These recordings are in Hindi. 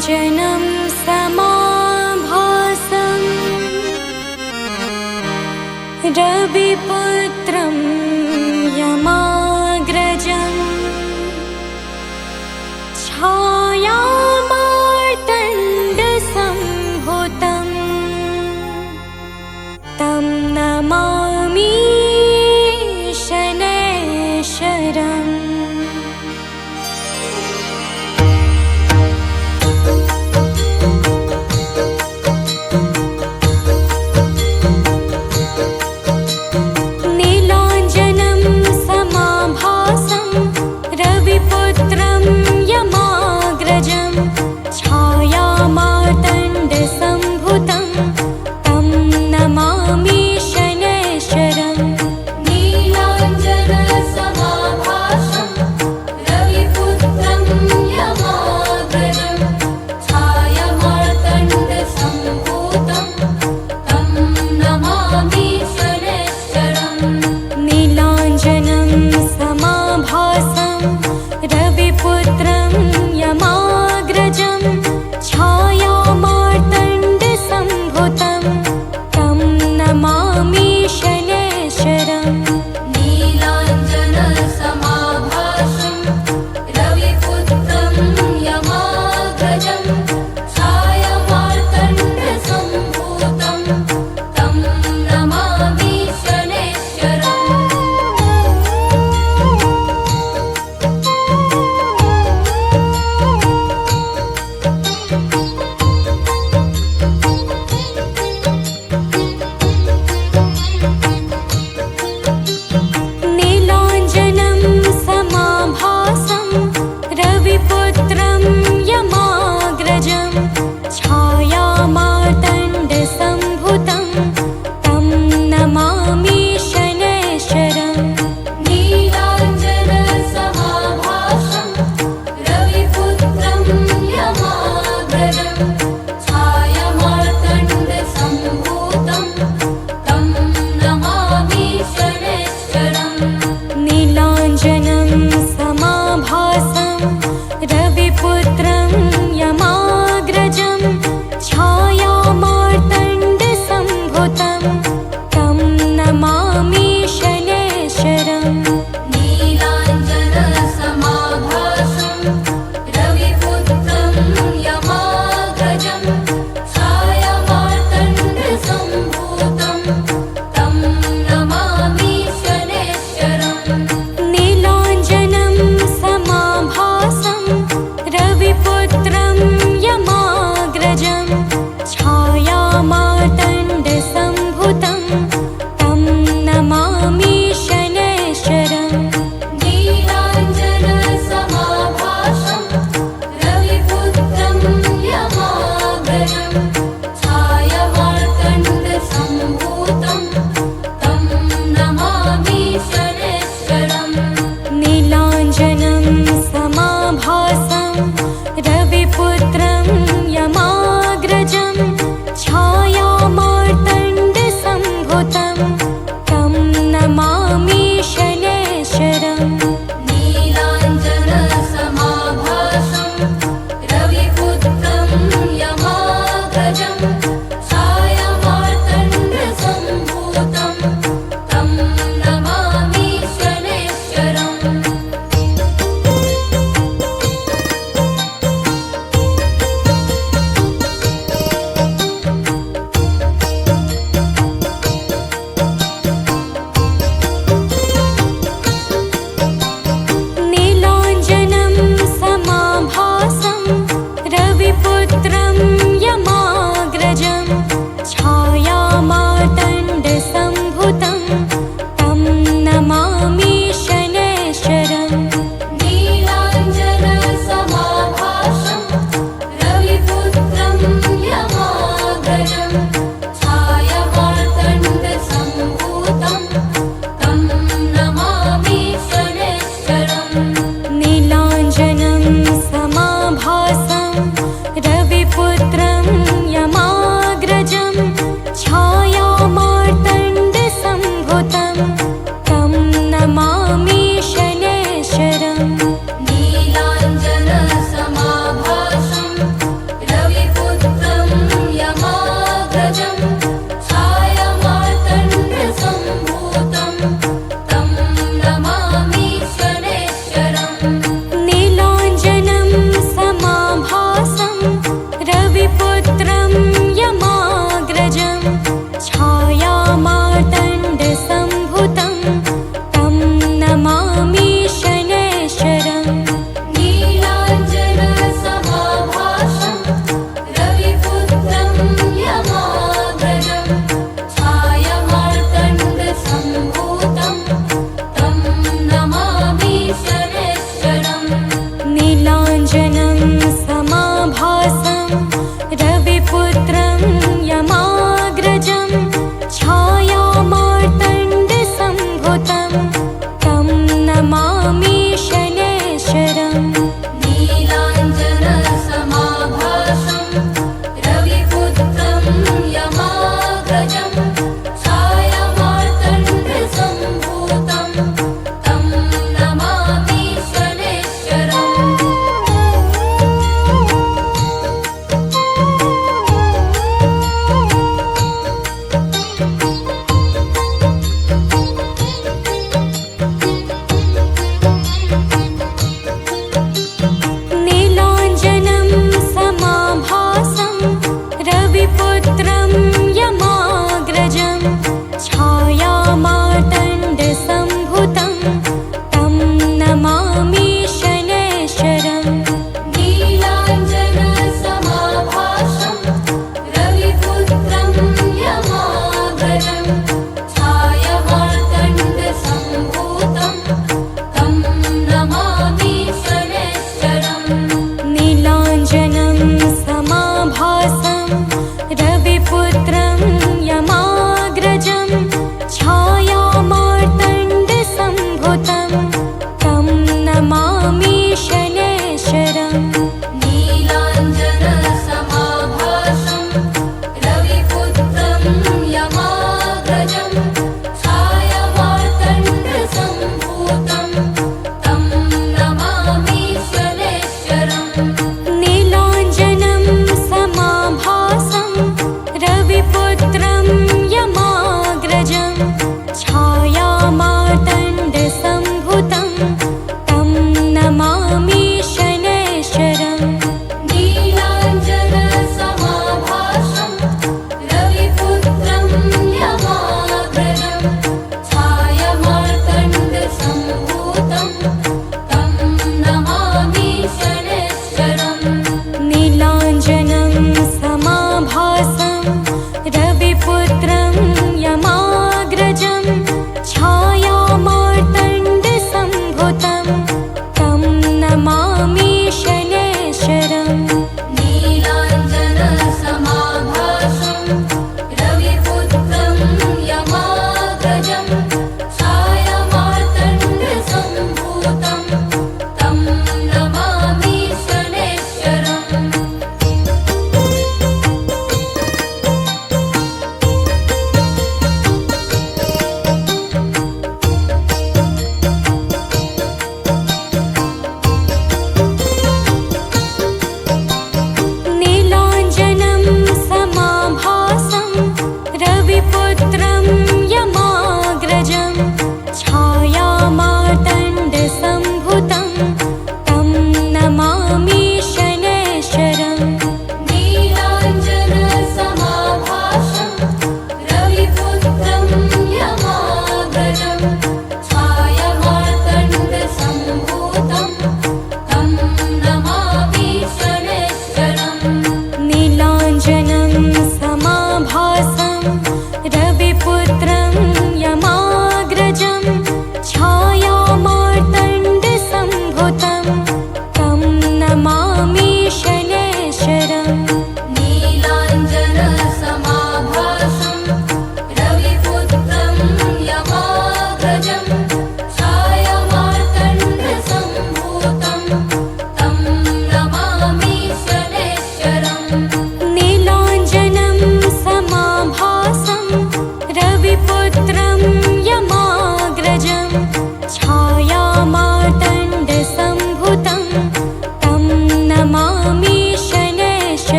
नीलाञ्जनं समाभासं रविपुत्रं यमाग्रजं छायामार्तण्डसम्भूतं तं नमामि शनैश्वरम्।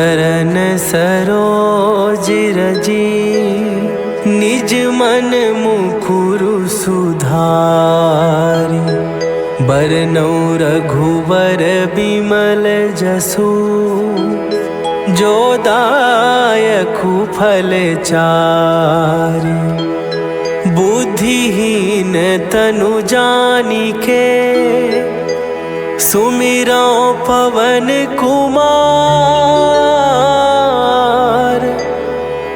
चरण सरोज रजी, निज मन मुकुरु सुधारि। बरनौ रघुवर बिमल जसु, जो दायकु फल चारि। बुद्धिहीन तनु जानिके, सुमिरौ पवन कुमार।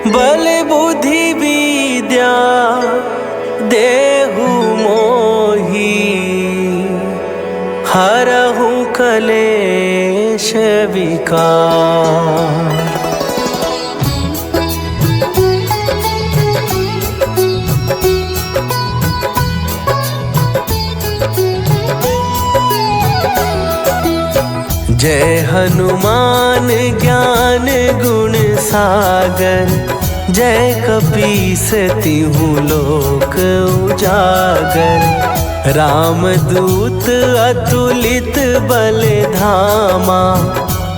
बल बुद्धि विद्या देहु मोहि, हरहु कलेश विकार। जय हनुमान ज्ञान गुण सागर, जय कपीस तिहु लोक उजागर। रामदूत अतुलित बल धामा,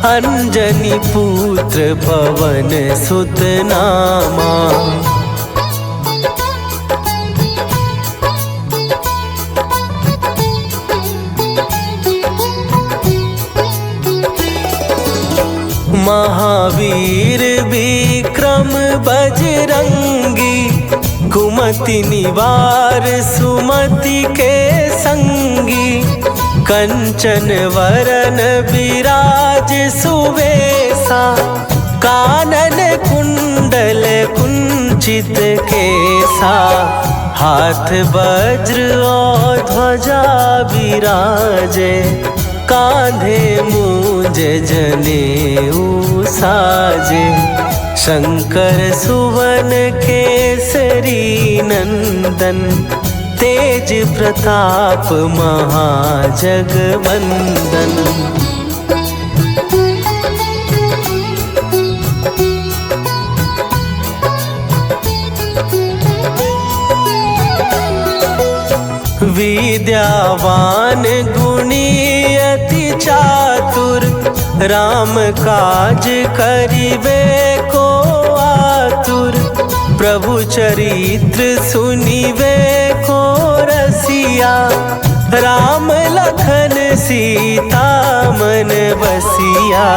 अंजनी पुत्र पवन सुत नामा। महावीर विक्रम बजरंगी, कुमति निवार सुमति के संगी। कंचन वरन विराज सुवेशा, कानन कुंडल कुंचित केसा। हाथ वज्र और ध्वजा विराजे, कांधे मूंज जनेऊ साजे। शंकर सुवन केसरी नंदन, तेज प्रताप महाजगवंदन। विद्यावान गुणी अति चातुर, राम काज करिबे को आतुर। प्रभु चरित्र सुनिबे को रसिया, राम लखन सीता मन बसिया।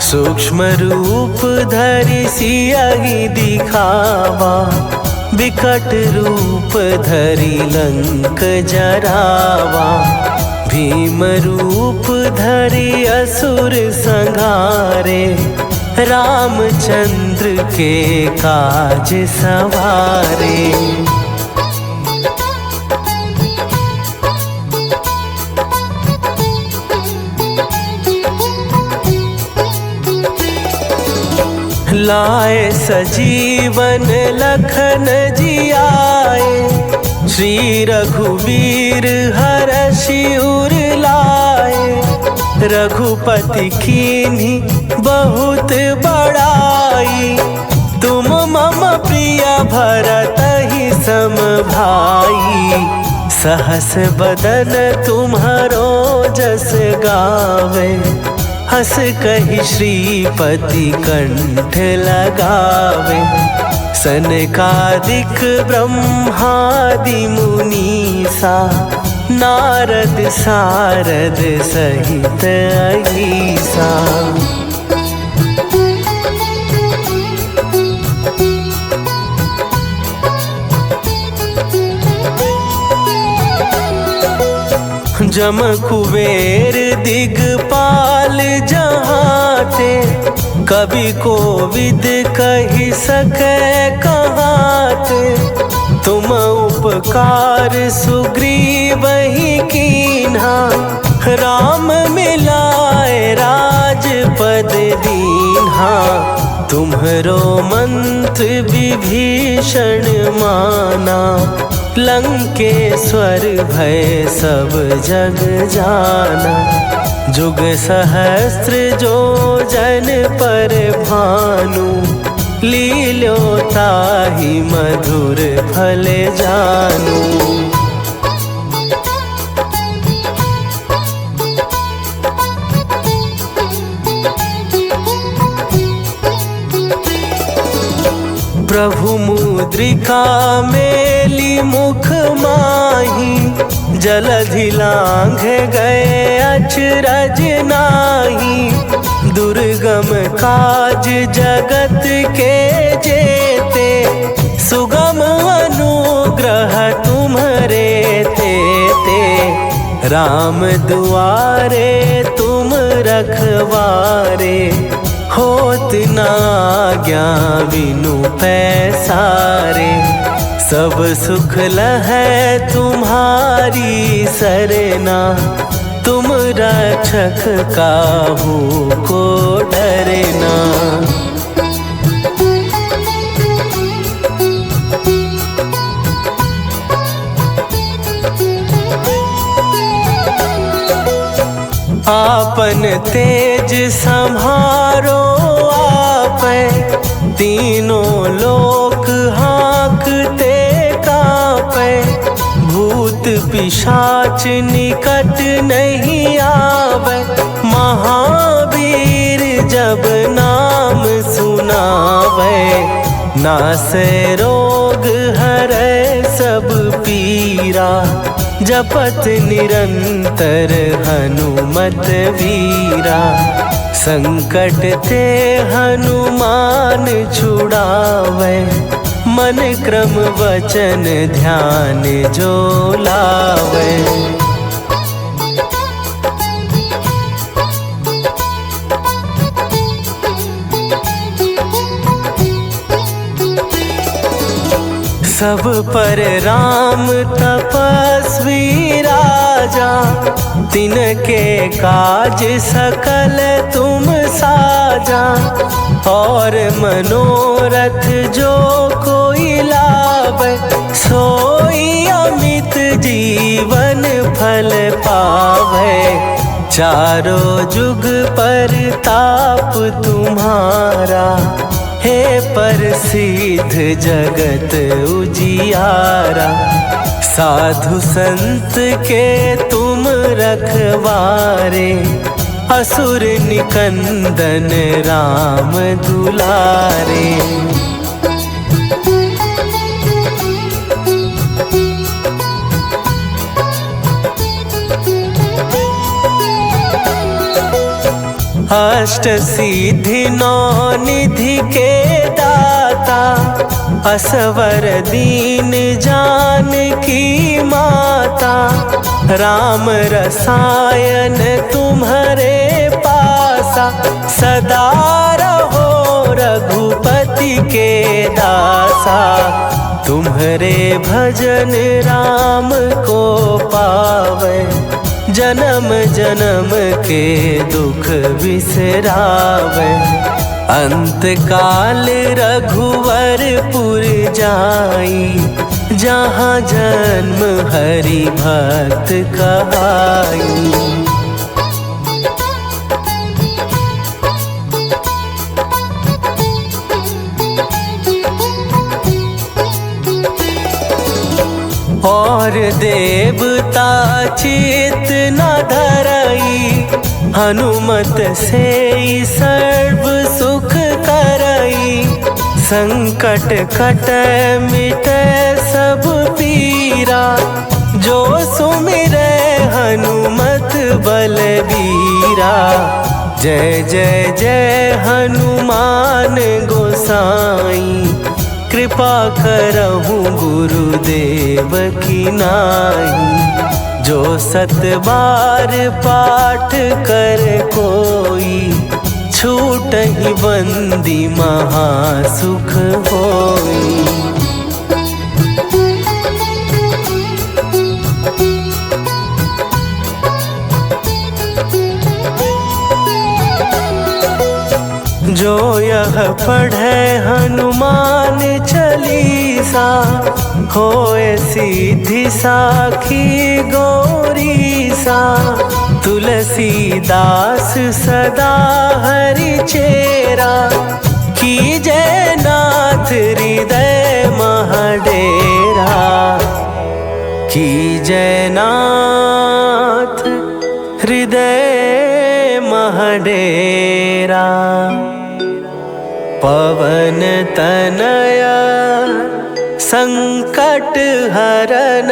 सूक्ष्म रूप धरि सियहि दिखावा, विकट रूप धरि लंक जरावा। भीम रूप धरि असुर संहारे, रामचंद्र के काज सवारे। लाए सजीवन लखन जियाए, श्री रघुवीर हरषि उर लाए। रघुपति कीन्ही बहुत बड़ाई, तुम मम प्रिय भरतहि सम भाई। सहस बदन तुम्हरो जस गावे, हस कहि श्रीपति कंठ लगावे। सनकादिक ब्रह्मादि मुनीसा, नारद सारद सहित अहीसा। जम कुबेर दिगपाल जहाते, कवि कोविद कहि सकै कहाते। तुम उपकार सुग्रीवहि कीन्हा, राम मिलाए राजपद दीन्हा। तुम्हरो मंत्र विभीषण माना, लंकेश्वर भय सब जग जाना। जुग सहस्त्र जो जन पर भानु, लील्यो ताहि मधुर फल जानू। प्रभु मुद्रिका मेली मुख माही, जलधि लांघ गए अचरज नाही। दुर्गम काज जगत के जेते, सुगम अनुग्रह तुम्हरे तेते। राम दुआरे तुम रखवारे, होत ना आज्ञा बिनु पैसारे। सब सुख लहै तुम्हारी सरना, तुम रक्षक काहू को डरना। आपन तेज सम्हारो आपै, तीनों लोक हाँकते कांपै। भूत पिशाच निकट नहीं आवे, महावीर जब नाम सुनावे। नासै रोग हरै सब पीरा, जपत निरंतर हनुमत वीरा। संकट ते हनुमान छुड़ावे, मन क्रम वचन ध्यान जो लावे। सब पर राम तपस्वी राजा, तिनके काज सकल तुम साजा। और मनोरथ जो कोई लावे, सोई अमित जीवन फल पावे। चारों जुग पर ताप तुम्हारा, हे प्रसिद्ध जगत उजियारा। साधु संत के तुम रखवारे, असुर निकंदन राम दुलारे। अष्ट सिद्धि नौ निधि के दाता, असवर दीन जानकी माता। राम रसायन तुम्हारे पासा, सदा रहो रघुपति के दासा। तुम्हारे भजन राम को पावे, जन्म जन्म के दुख बिसरावे। अंत काल रघुवरपुर जाई, जहाँ जन्म हरि भक्त कहाई। और देवता चित न धरई, हनुमत से सर्व सुख करई। संकट कट मिटे सब पीरा, जो सुमिरै हनुमत बलबीरा। जय जय जय हनुमान गोसाई, कृपा करहु गुरुदेव की नाई। जो सत बार पाठ कर कोई, छूटहि बंदी महासुख होई। जो यह पढ़े हनुमान चालीसा, होए सीधी साखी गौरीसा। तुलसीदास सदा हरि चेरा, कीजय नाथ हृदय महडेरा। कीजय नाथ हृदय महडेरा। पवन तनया संकट हरन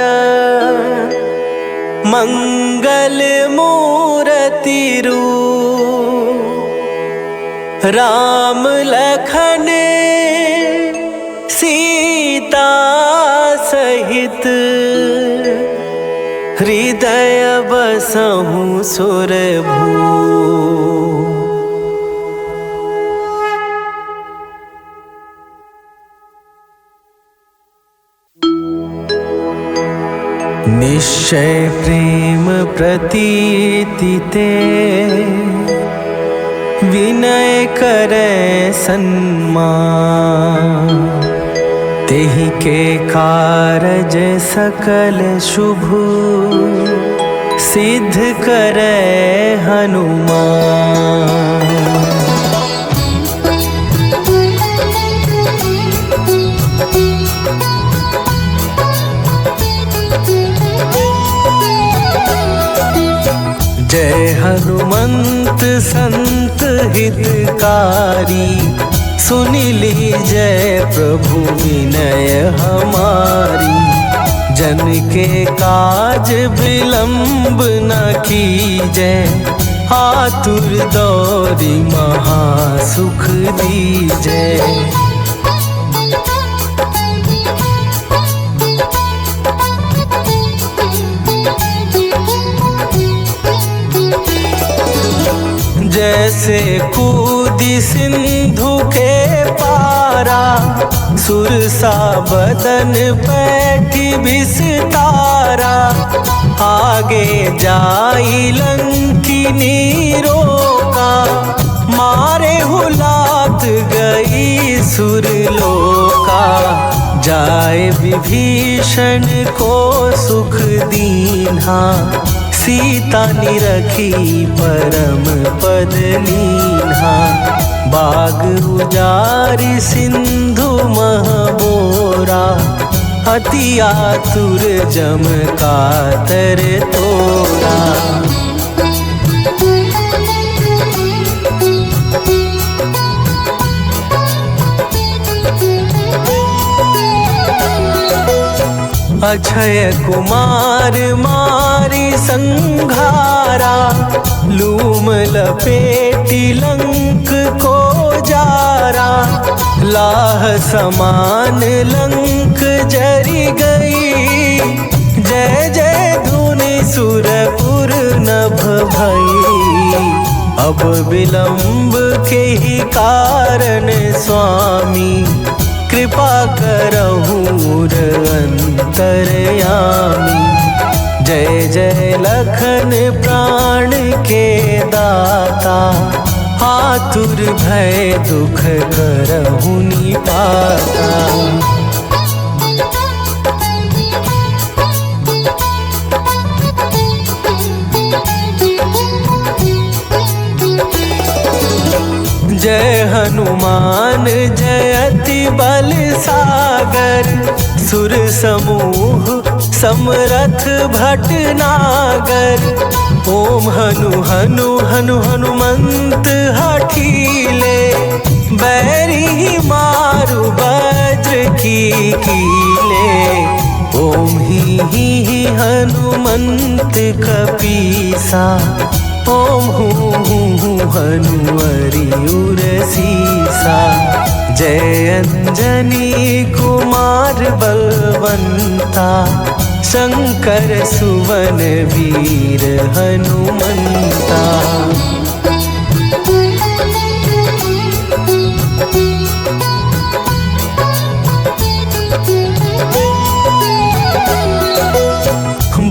मंगल मूर्ति रूप राम लखन सीता सहित हृदय बसहु सुरभू। निश्चय प्रेम प्रतीति ते विनय करे सन्मान। तेहि के कारज सकल शुभ सिद्ध करे हनुमान। जय हनुमंत संत हितकारी सुनि लीजय प्रभु विनय हमारी। जन के काज विलंब न कीजय आतुर दौरी महासुख दीजय। जैसे कूदी सिंधु के पारा सुरसा बदन पैठी विस्तारा। आगे जाई लंकिनी रोका मारे हुलात गई सुरलोका। जाए विभीषण को सुख दीन्हा सीता निरखी परम पद लीन्हा। बाग उजारि सिंधु महबोरा अति आतुर जम कातर तोरा। अक्षय कुमार मारी संघारा लूम लपेटी लंक को जारा। लाह समान लंक जरी गई जय जय धुनि सुरपुर नभ भई। अब विलंब के ही कारण स्वामी कृपा करहु अंतरयामी। जय जय लखन प्राण के दाता आतुर भय दुख करहु निपाता। जय हनुमान जयति बल सागर। सुर समूह समरथ भटनागर। ओम हनु हनु हनु हनुमंत हठीले बैरी मारु वज्र की कीले। ओम ही हनुमंत कपीसा ओम हूँ हनुमरि उर सीसा। जय अंजनी कुमार बलवंता शंकर सुवन वीर हनुमंता।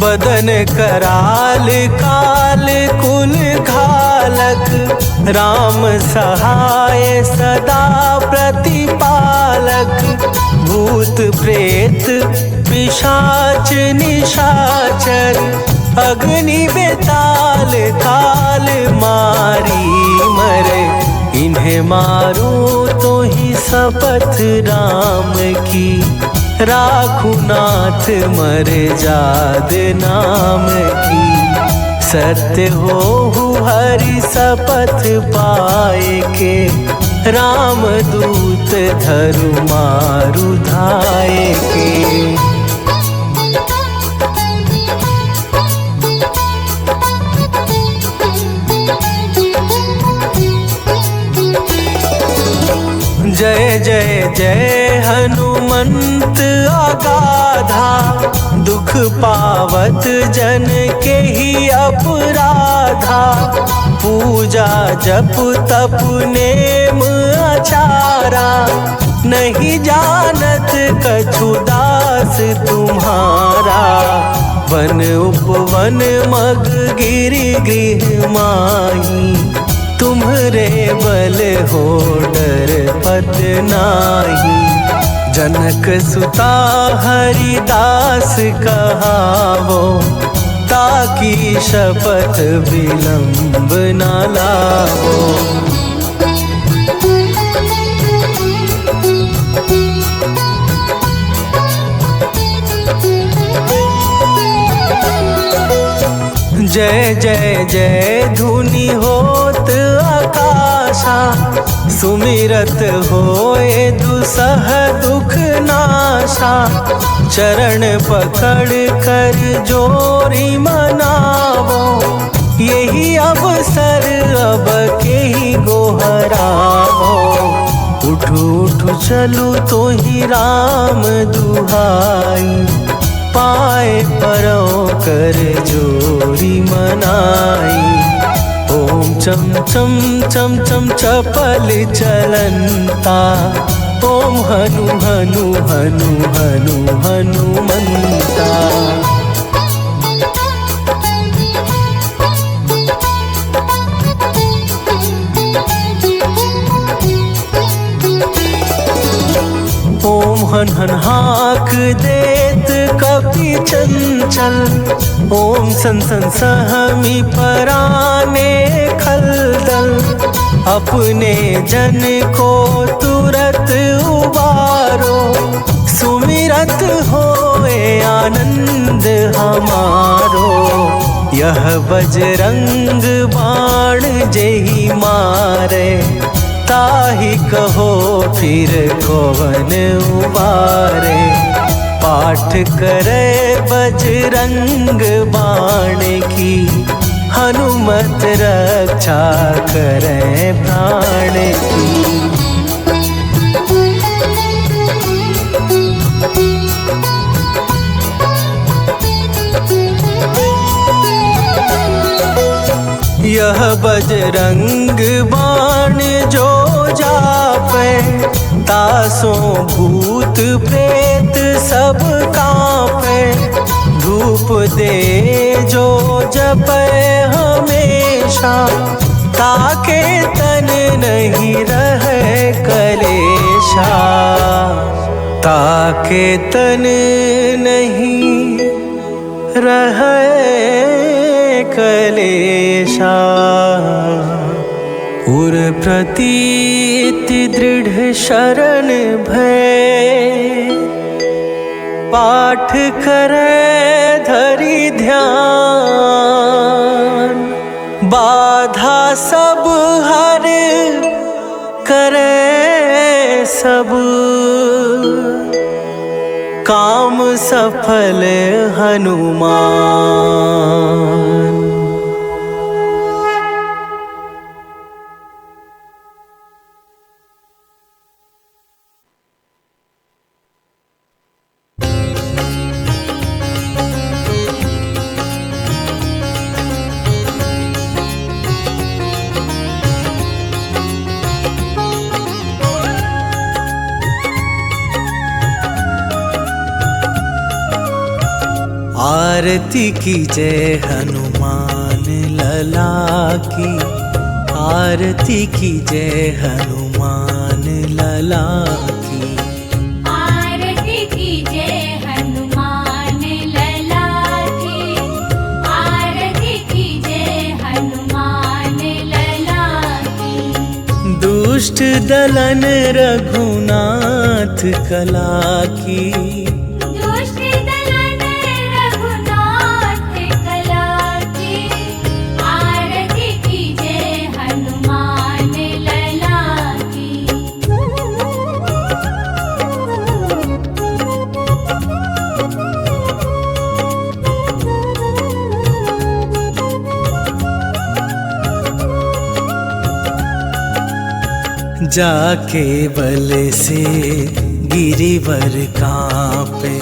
बदन कराल काल कुल घालक राम सहाय सदा प्रतिपालक। भूत प्रेत पिशाच निशाचर अग्नि बेताल काल मारी मरे। इन्हें मारो तो ही शपथ राम की राखू नाथ मर जाद नाम की। सत्य हो हरि शपथ पाए के राम दूत धरु मारु धाय के। जय जय जय हनुमंत अगाधा, दुख पावत जन के ही अपराधा। पूजा जप तप नेम आचारा, नहीं जानत कछु दास तुम्हारा। वन उपवन मग गिरि गृह माही, तुम्हरे बल हो डर पत नाही। जनक सुता हरिदास कहावो, ताकि शपथ विलंब न लावो। जय जय जय धुनि होत आकाशा, सुमिरत होए दुसह दुख नाशा। चरण पकड़ कर जोरी मनावो, यही अवसर अब के ही गोहरावो। उठू उठू चलू तो ही राम दुहाई, पाए परों कर जोरी मनाई। ओम चम चम चम चम चपल चलंता, ओम हनु हनु हनु हनु हनुमंता। ओम हन हन हाक देत कपि चंचल, ओम सन सन सहमी पराने खलदल। अपने जन को तुरत उबारो, सुमिरत होए आनंद हमारो। यह बजरंग बाण जेहि मारे, ताहि कहो फिर कौन उबारे। पाठ करे बजरंग बाण की, हनुमत रक्षा करे प्राण की। यह बजरंग बाण जो जापे, तासों भूत प्रेत सब कांपे। धूप दे जो जपे हमेशा, ताके तन नहीं रहे कलेशा। ताके तन नहीं रहे कलेशा। उर प्रतीति दृढ़ शरण भय, पाठ करे धरि ध्यान। बाधा सब हर करे सब, काम सफल हनुमान। आरती की जय हनुमान लला की, आरती की जय हनुमान लला की। आरती की जय हनुमान लला की, आरती की जय हनुमान लला की। दुष्ट दलन रघुनाथ कला की, आरती की जय हनुमान लला की। जाके बल से गिरिवर कांपे,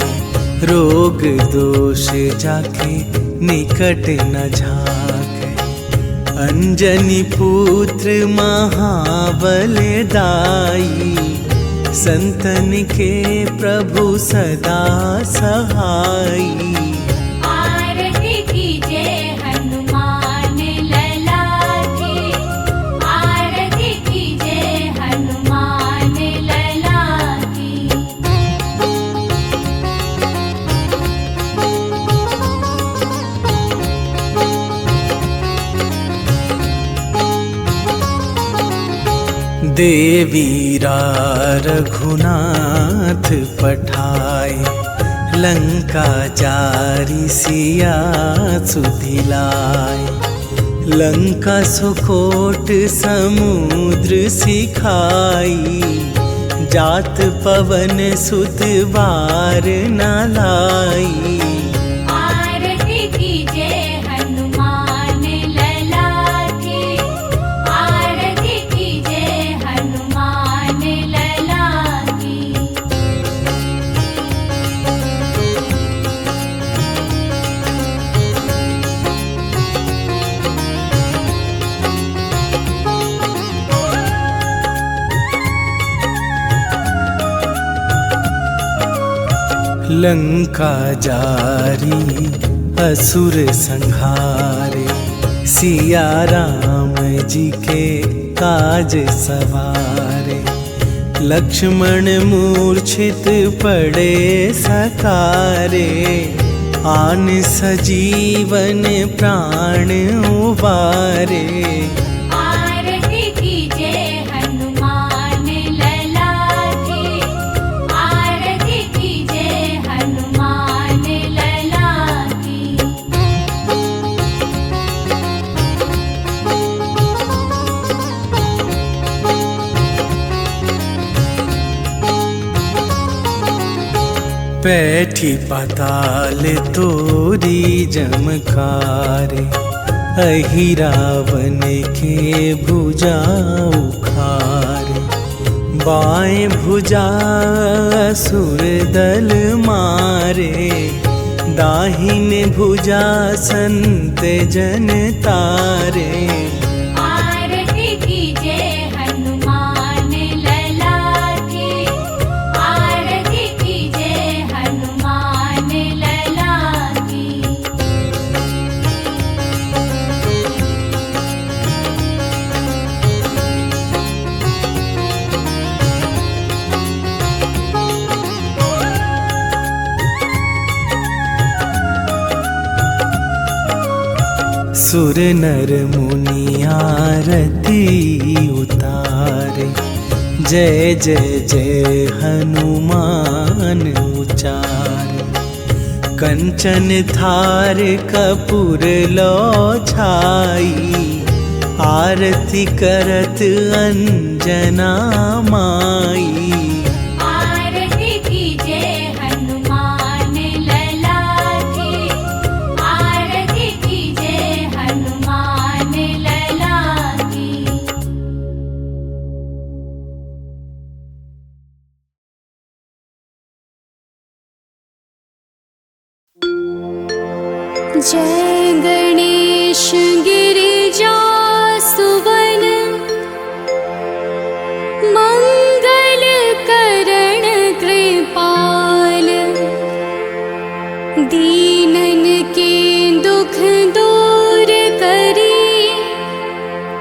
रोग दोष जाके निकट न झाके। अंजनी पुत्र महाबलदाई, संतन के प्रभु सदा सहाई। आरती कीजे हनुमान लला की, आरती कीजे हनुमान लला की। देवीरा रघुनाथ पठाए, लंका जारी सिया सुधिलाए। लंका सुकोट समुद्र सिखाई, जात पवन सुत बार न लाई। आरती कीजे हनुमान लला की, आरती कीजे हनुमान लला की। लंका जारी असुर संहारे, सिया राम जी के काज सवारे। लक्ष्मण मूर्छित पड़े सकारे, आन सजीवन प्राण उबारे। आरती कीजे हनुमान लला की, आरती कीजे हनुमान लला की। बैठी पाताल तोरी जमकारे, अहि रावण के भुजा उखारे। बाएं भुजा असुर दल मारे, दाहिन भुजा संत जन तारे। आरती कीजे हनुमान लला की, आरती कीजे हनुमान लला की। सुर नर मुनि आरती उतारे, जय जय जय हनुमान उचारे। कंचन थार कपूर लो छाई, आरती करत अंजना माई। आरती कीजे हनुमान लला की, आरती कीजे हनुमान लला की। जय गणेश गिरिजा सुवन, मंगल करण कृपाल। दीनन के दुख दूर करी,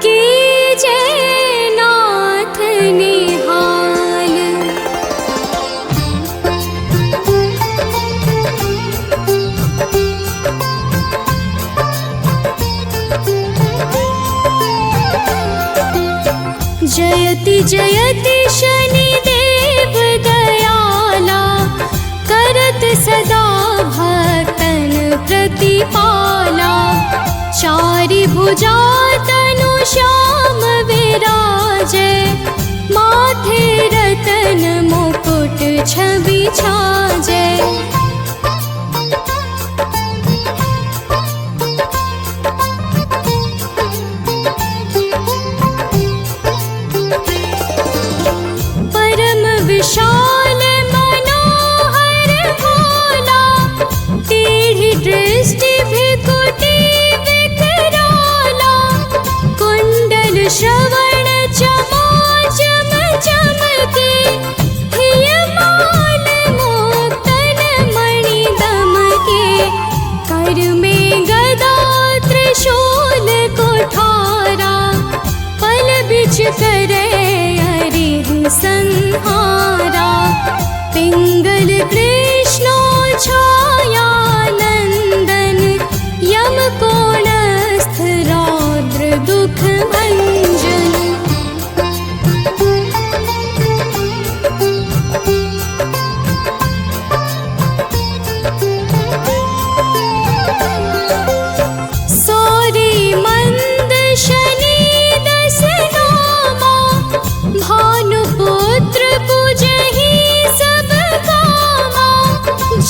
कीजय नाथ निहाल। जयति जयति शनिदेव दयाला, करत सदा भक्तन प्रतिपाला। चारि भुजा तनु श्याम विराजे, माथे रतन मुकुट छवि छाजे। संहारा। पिंगल कृष्णो छायानंदन यम कोणस्थ रौद्र दुख भंजन। सौरी मंद शनि दस नामा भानुपुत्र पूजहि सब कामा।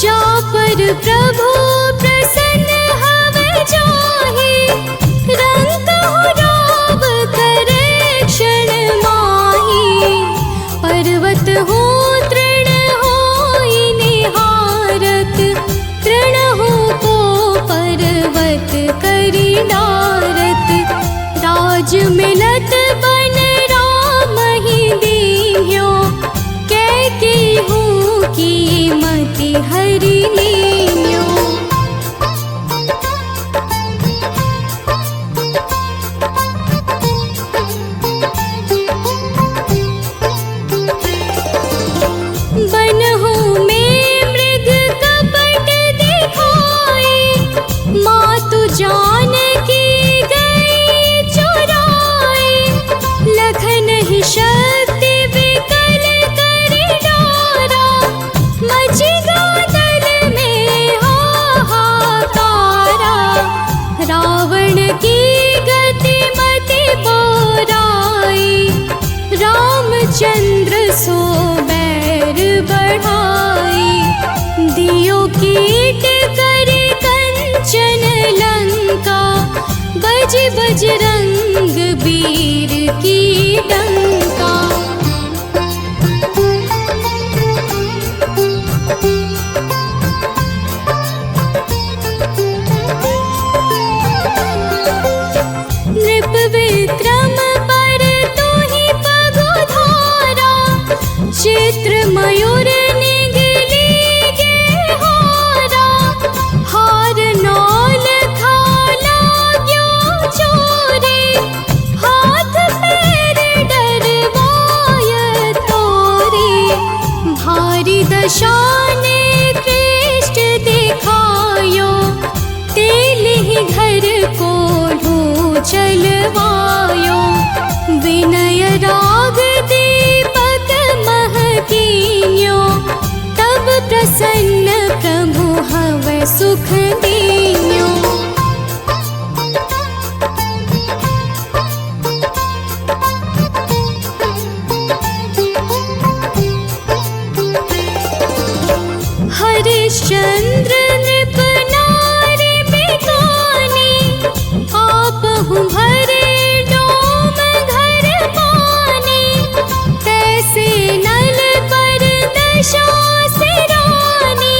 जा पर प्रभु प्रसन्न हव जाहि रंकहु राव करे क्षण माहि। पर्वत हो तृण होई निहारत तृणहु को पर्वत करि डारत। राज मिलत बन राम ही दीन्यो कैकेयी की मति हरि लीन्यो। बनहु में मृग कपट दिखाए मातु जानकी गई चुराए। लखन ही शक्ति विकल करि डारा मचि गादल में हाहाकारा। रावण की गति मति बोराई रामचंद्र सो बैर बढ़ाई। दियो कीट करि कंचन लंका बज बजरंग वीर की डंका। नृप विक्रम पर तुहि पगुधारा चित्र मयूर निगली गे हारा। हार नौल खाला ग्यो चोरी हाथ पैर डरवाय तोरी। भारी दशाने कृष्ट दिखायो तेलिहि घर को चलवायो। विनय राग दीपक महकीन्यो तब प्रसन्न प्रभु हव सुख दीन्यो। हरिश्चंद्र नृप नारी बिकानी आपहु भरे डोम घर पानी। तैसे नल पर दशा सिरानी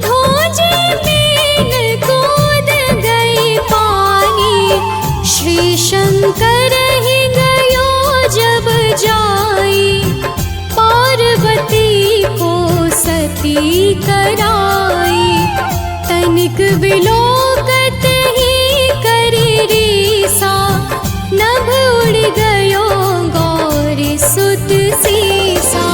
धोजे मीन कूद गई पानी। श्री शंकर ही गयो जब जाई पार्वती को सती कराई। तनिक विलोकत ही करि रीसा नभ उड़ गयो गौरी सुत सीसा।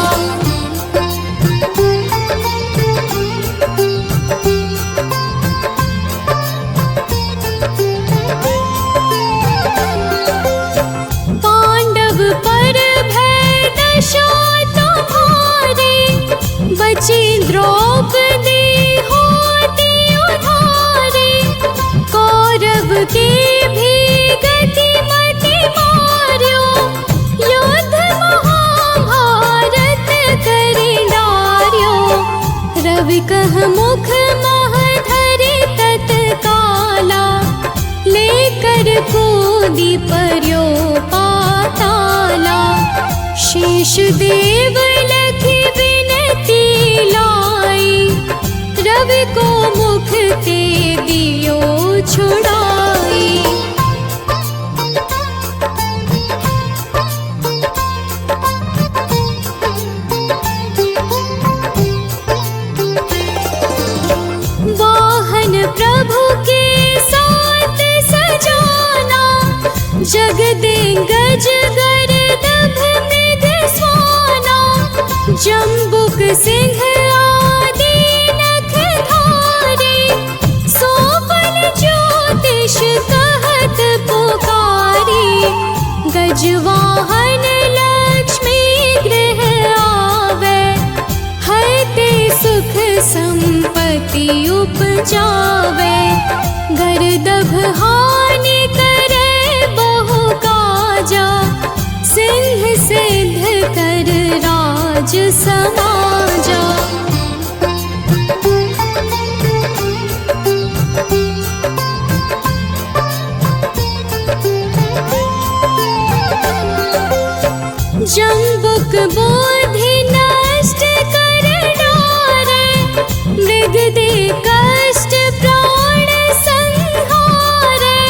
पांडव पर भय दशा तुम्हारी बची द्रौपदी होती उधारी। कौरव की भी गति मति मार्यो युद्ध महाभारत करि डार्यो। रवि कह मुख मह धरि तत्काला लेकर कूदी पर्यो पाताला। शेष देव लखि विनती लाई रवि को मुख ते दियो छुड़ाई। वाहन प्रभु के साथ सजाना जग दे गज गर्दभ मृग स्वाना। सिंह आदि नखधारी, सोपन ज्योतिष कहत पुकारी। गजवाहन लक्ष्मी गृह आवे, हरते सुख संपत्ति उपजावे। गर्दभ हानि करे बहु काजा, सिंह सिद्ध कर राज समाजा। जम्बुक बोधि नष्ट कर डारे, मृग दे कष्ट प्राण संहारे।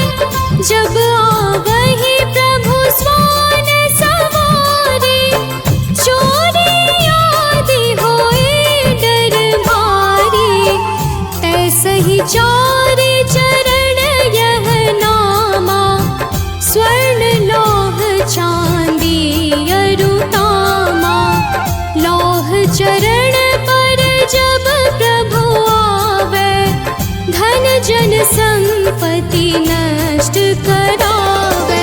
जब आवहि प्रभु स्वान सवारी, चोरी आदि होए डर भारी। तैसहि चारि चरण यह नामा, स्वर्ण लोह चांदी अरुतामा। लौह चरण पर जब प्रभु आवे, धन जन संपत्ति नष्ट करावे।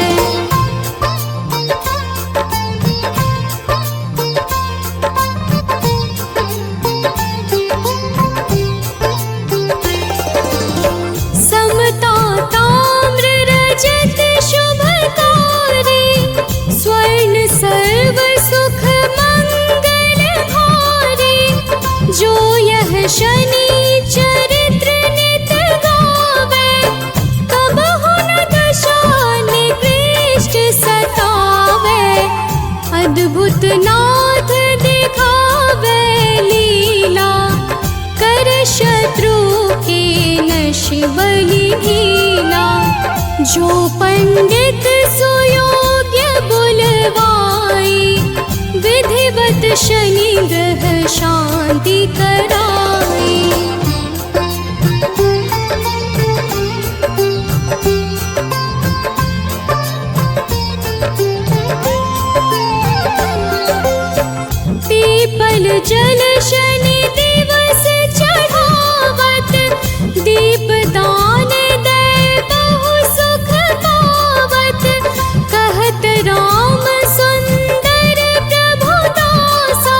समता ताम्र रजत शुभकारी, स्वर्ण सर्व सुख मंगल भारी। जो यह शनि चरित्र नित गावे, कबहु न दशा निकृष्ट सतावे। अद्भुत नाथ दिखावे लीला, कर शत्रु के नश बलि ढीला। जो पंडित सुयोग्य बुलवाई, विधिवत शनि ग्रह शांति कराई। पीपल जल शनि दिवस चढ़ावत, दीप दान दे बहु सुख पावत। कहत राम सुंदर प्रभु दासा,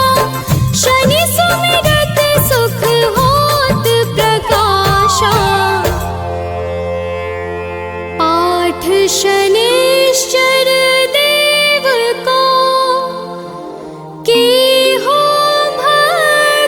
शनि सुमिरत सुख होत प्रकाशा। पाठ शनिश्चर देव को, की हो भय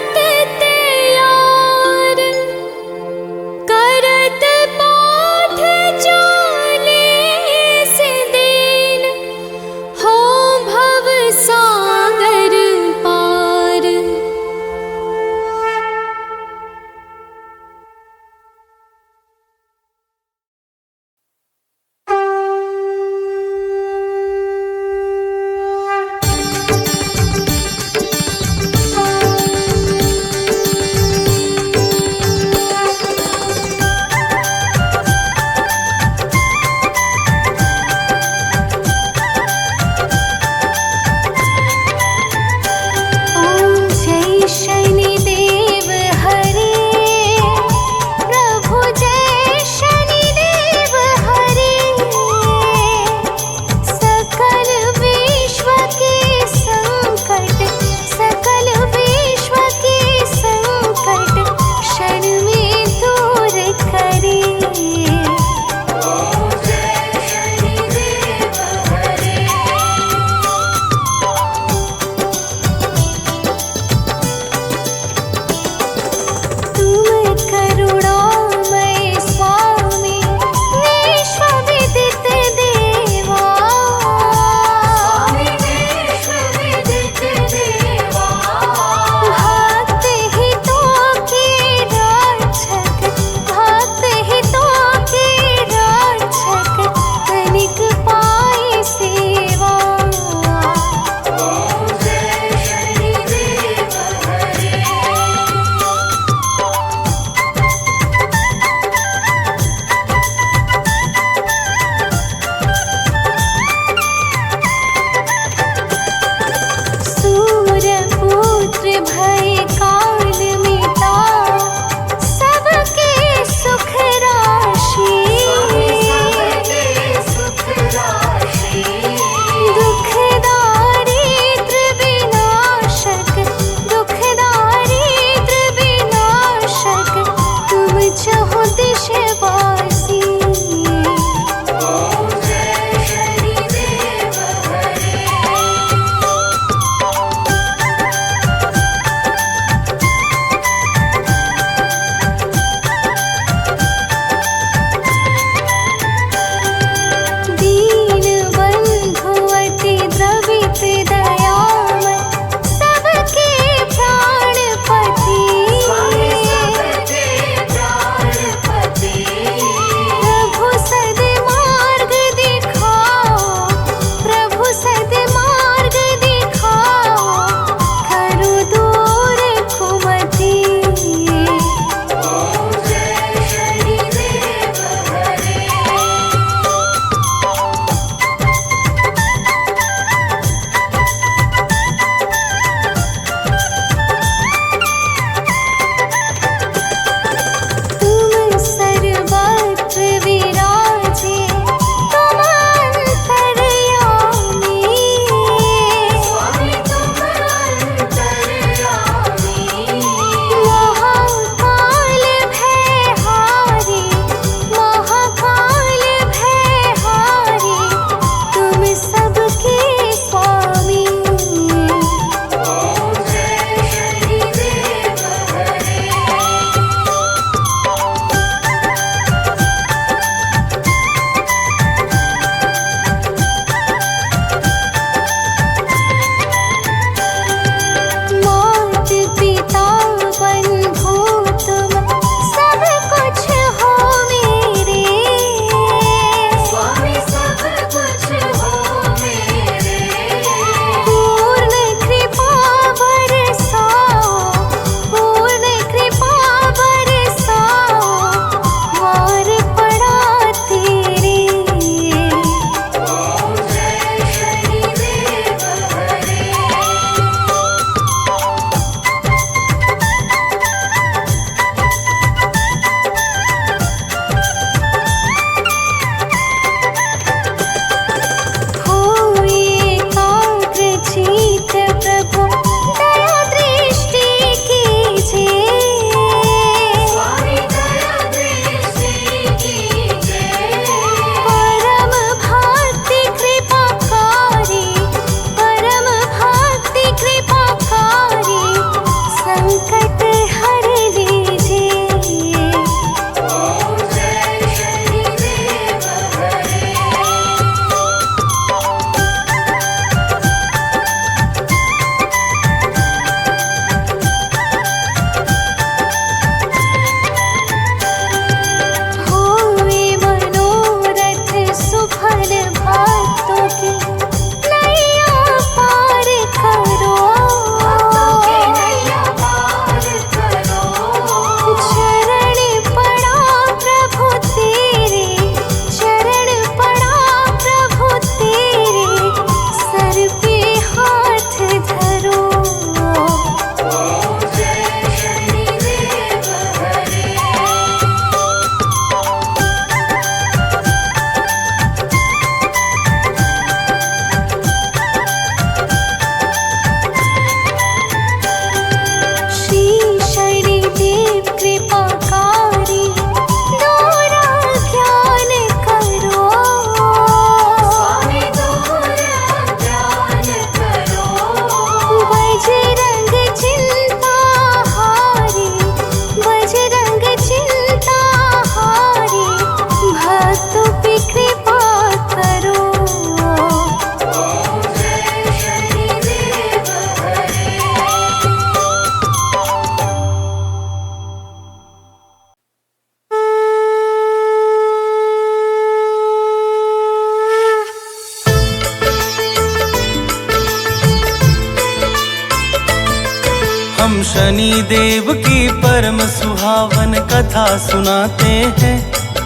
हम शनि देव की परम सुहावन कथा सुनाते हैं,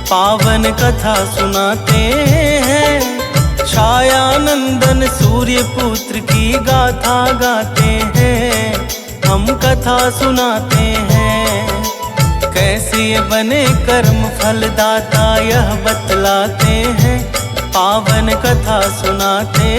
पावन कथा सुनाते हैं। छाया नंदन सूर्य पुत्र की गाथा गाते हैं, हम कथा सुनाते हैं। कैसे बने कर्म फलदाता यह बतलाते हैं, पावन कथा सुनाते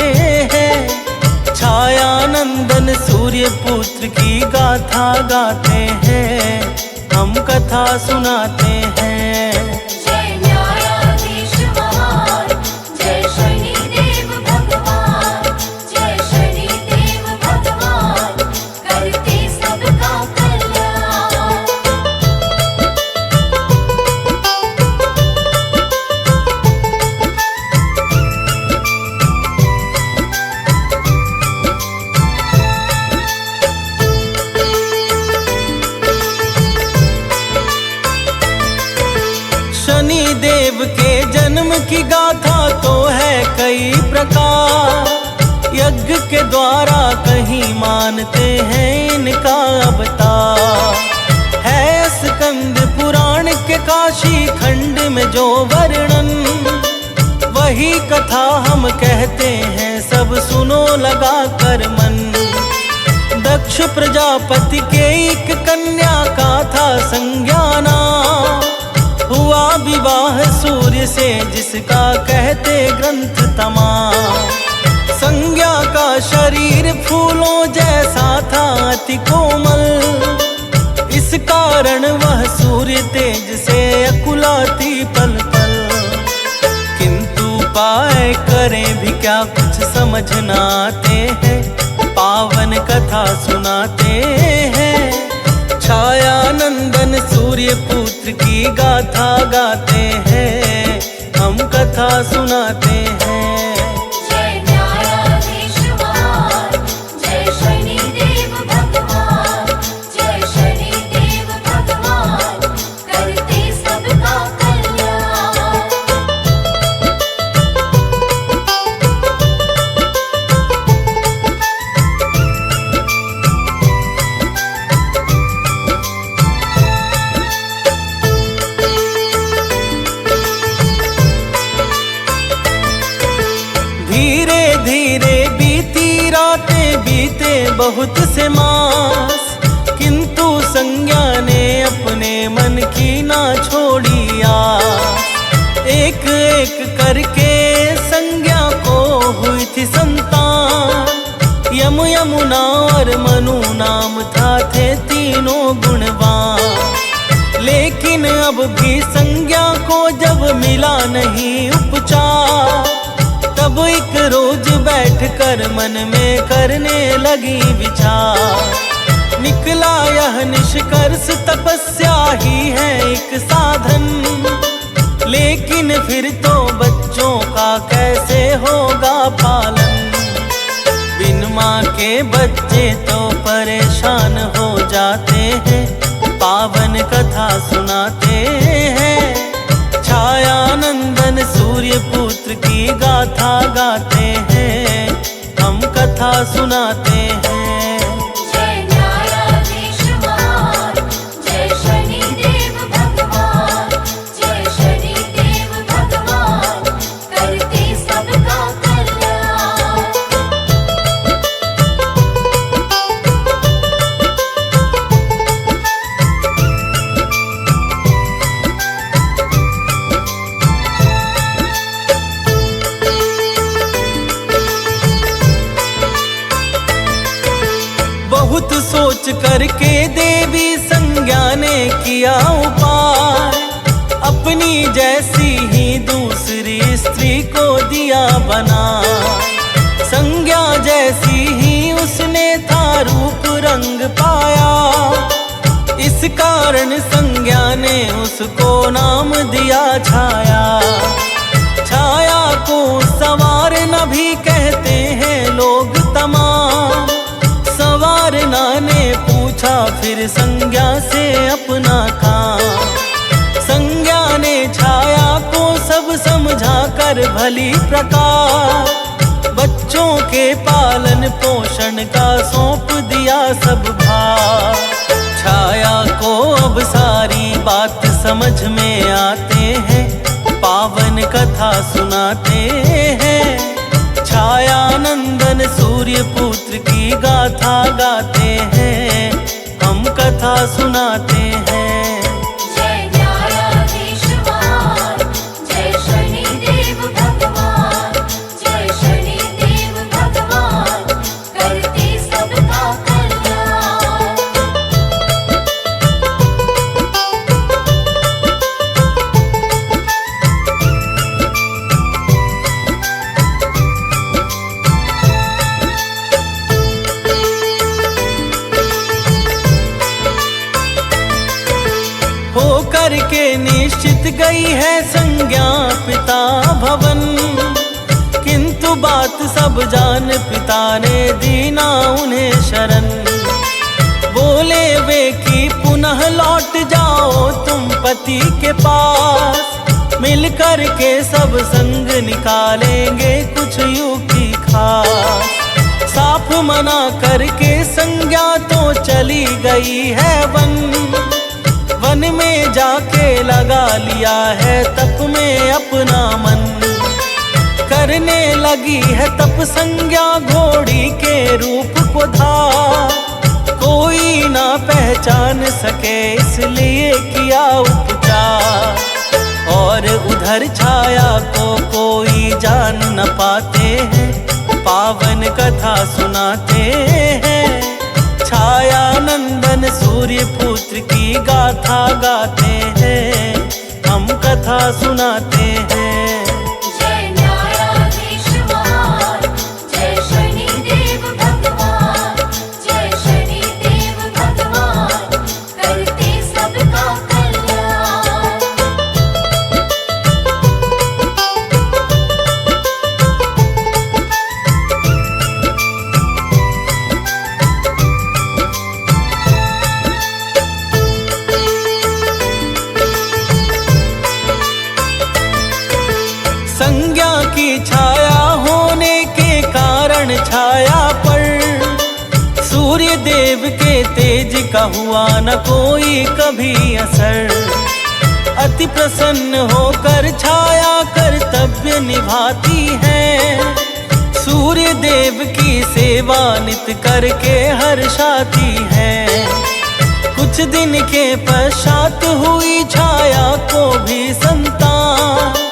हैं। छाया नंदन सूर्य पुत्र की गाथा गाते हैं, हम कथा सुनाते हैं। जय न्यायाधीश महान, जय शनिदेव भगवान, जय शनिदेव भगवान, करते सबका कल्याण। शनि देव के जन्म की गाथा तो है कई प्रकार, यज्ञ के द्वारा कहीं मानते हैं इनका अवतार। है स्कंद पुराण के काशी खंड में जो वर्णन, वही कथा हम कहते हैं सब सुनो लगा कर मन। दक्ष प्रजापति के एक कन्या का था संज्ञाना, हुआ विवाह सूर्य से जिसका कहते ग्रंथ तमाम। संज्ञा का शरीर फूलों जैसा था अति कोमल, इस कारण वह सूर्य तेज से अकुलाती पल पल। किंतु उपाय करें भी क्या कुछ समझ न आते हैं, पावन कथा सुनाते हैं। छाया नंदन सूर्य पुत्र की गाथा गाते हैं, हम कथा सुनाते हैं। जय न्यायाधीश महान, जय शनिदेव भगवान, जय शनिदेव भगवान, करते सबका कल्याण। धीरे धीरे बीती रातें बीते बहुत से मास, किंतु संज्ञा ने अपने मन की ना छोड़ी आस। एक एक करके संज्ञा को हुई थी संतान, यम यमुना और मनु नाम था थे तीनों गुणवान। लेकिन अब भी संज्ञा को जब मिला नहीं उपचार, तब एक रोज बैठकर मन में करने लगी विचार। निकला यह निष्कर्ष तपस्या ही है एक साधन, लेकिन फिर तो बच्चों का कैसे होगा पालन। बिन माँ के बच्चे तो परेशान हो जाते हैं, पावन कथा सुनाते हैं। छाया नंदन सूर्य पुत्र की गाथा गाते हैं, हम कथा सुनाते हैं। जय न्यायाधीश महान, जय शनिदेव भगवान, जय शनिदेव भगवान, करते सबका कल्याण। बहुत सोच करके देवी संज्ञा ने किया उपाय, अपनी जैसी ही दूसरी स्त्री को दिया बना। संज्ञा जैसी ही उसने था रूप रंग पाया, इस कारण संज्ञा ने उसको नाम दिया छाया। छाया को संवारना भी कहते हैं लोग तमाम। संवारना ने पूछा फिर संज्ञा से अपना काम। संज्ञा ने छाया को सब समझा कर भली प्रकार, बच्चों बच्चों के पालन पोषण का सौंप दिया सब भार। छाया को अब सारी बात समझ में आते हैं, पावन कथा सुनाते हैं। छाया नंदन सूर्य पुत्र की गाथा गाते हैं, हम कथा सुनाते हैं। जय न्यायाधीश महान, जय शनिदेव भगवान, जय शनिदेव भगवान, करते सबका कल्याण। होकर के निश्चित गई है संज्ञा पिता भवन, किंतु बात सब जान पिता ने दीना उन्हें शरण। बोले वे कि पुनः लौट जाओ तुम पति के पास, मिलकर के सब संग निकालेंगे कुछ युक्ति खास। साफ मना करके संज्ञा तो चली गई है वन, वन में जाके लगा लिया है तप में अपना मन। करने लगी है तप संज्ञा घोड़ी के रूप को धार, कोई ना पहचान सके इसलिए किया उपचार। और उधर छाया को कोई जान न पाते हैं, पावन कथा सुनाते हैं। छाया नंदन सूर्य पुत्र की गाथा गाते हैं, हम कथा सुनाते हैं। जय न्यायाधीश महान, जय शनिदेव भगवान, जय शनिदेव भगवान, करते सबका कल्याण। संज्ञा की छाया होने के कारण छाया पर सूर्य देव के तेज का हुआ न कोई कभी असर। अति प्रसन्न होकर छाया कर्तव्य निभाती है, सूर्य देव की सेवा नित करके हर्षाती है। कुछ दिन के पश्चात हुई छाया को भी संतान,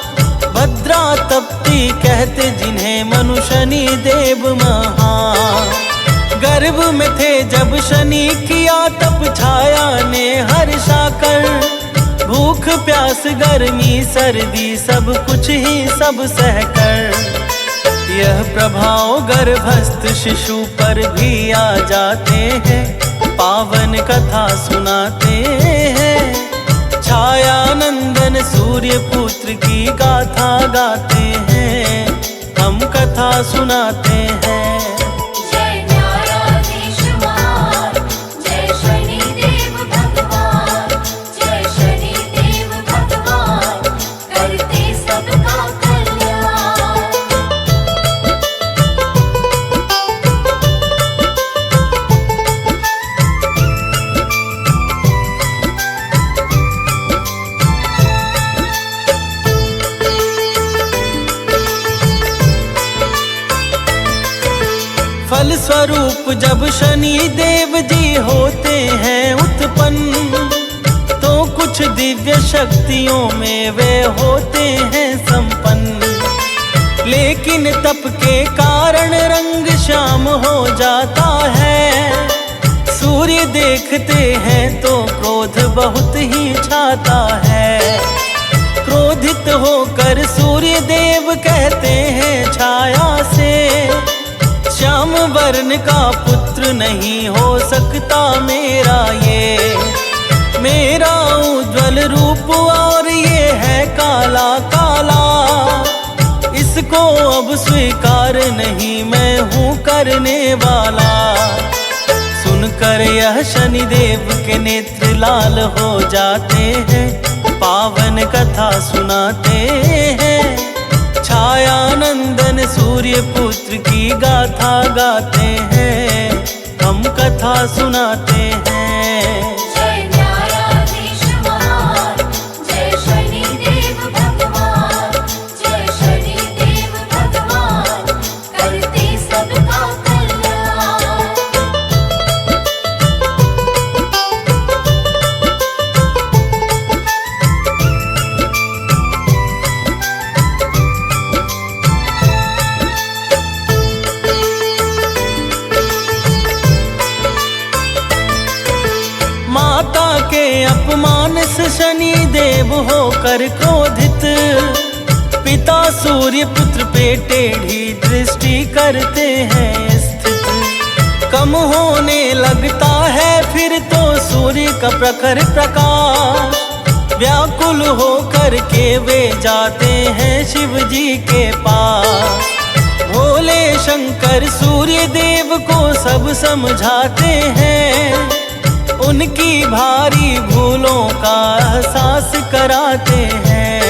भद्रा तप्ती कहते जिन्हें मनु शनि देव महान। गर्भ में थे जब शनि किया तप छाया ने हर्षा कर, भूख प्यास गर्मी सर्दी सब कुछ ही सब सहकर। यह प्रभाव गर्भस्थ शिशु पर भी आ जाते हैं, पावन कथा सुनाते हैं। छाया नंदन सूर्य पुत्र की गाथा गाते हैं, हम कथा सुनाते हैं। जय न्यायाधीश महान, जय शनिदेव भगवान, जय शनिदेव भगवान, करते सबका कल्याण। फल स्वरूप जब शनि देव जी होते हैं उत्पन्न, तो कुछ दिव्य शक्तियों में वे होते हैं संपन्न। लेकिन तप के कारण रंग श्याम हो जाता है, सूर्य देखते हैं तो क्रोध बहुत ही छाता है। क्रोधित होकर सूर्य देव कहते हैं छाया से, श्याम वर्ण का पुत्र नहीं हो सकता मेरा ये। मेरा उज्ज्वल रूप और ये है काला काला, इसको अब स्वीकार नहीं मैं हूँ करने वाला। सुनकर यह शनिदेव के नेत्र लाल हो जाते हैं, पावन कथा सुनाते हैं। छायानंदन सूर्य पुत्र की गाथा गाते हैं, हम कथा सुनाते हैं। जय न्यायाधीश महान, जय शनिदेव भगवान, जय शनिदेव भगवान, करते सबका कल्याण। माता के अपमान से शनि देव होकर क्रोधित, पिता सूर्य पुत्र पे टेढ़ी दृष्टि करते हैं स्थित। कम होने लगता है फिर तो सूर्य का प्रखर प्रकाश, व्याकुल होकर के वे जाते हैं शिव जी के पास। भोले शंकर सूर्य देव को सब समझाते हैं, उनकी भारी भूलों का एहसास कराते हैं।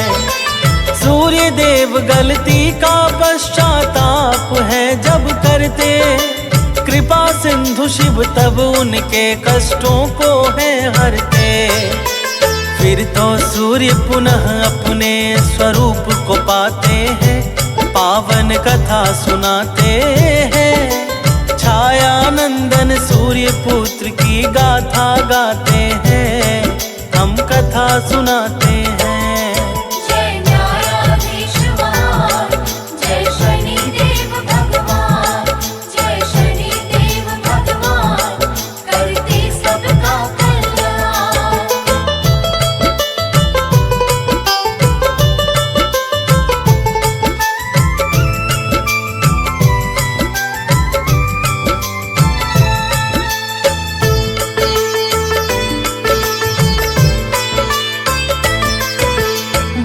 सूर्य देव गलती का पश्चाताप है जब करते, कृपा सिंधु शिव तब उनके कष्टों को है हरते। फिर तो सूर्य पुनः अपने स्वरूप को पाते हैं, पावन कथा सुनाते हैं। छायानंदन सूर्य पुत्र की गाथा गाते हैं, हम कथा सुनाते हैं। जय न्यायाधीश महान, जय शनिदेव भगवान, जय शनिदेव भगवान, करते सबका कल्याण।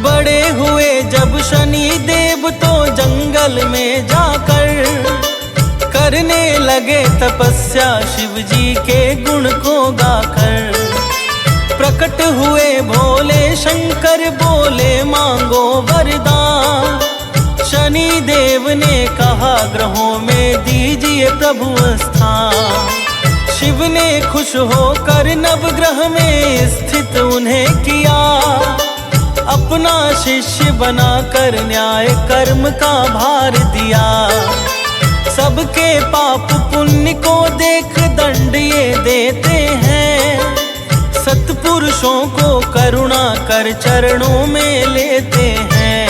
बड़े हुए जब शनि देव तो जंगल में जाकर, करने लगे तपस्या शिव जी के गुण को गाकर। प्रकट हुए भोले शंकर बोले मांगो वरदान, शनि देव ने कहा ग्रहों में दीजिए प्रभु स्थान। शिव ने खुश होकर नवग्रह में स्थित उन्हें किया, अपना शिष्य बनाकर न्याय कर्म का भार दिया। सबके पाप पुण्य को देख दंड ये देते हैं, सत्पुरुषों को करुणा कर चरणों में लेते हैं।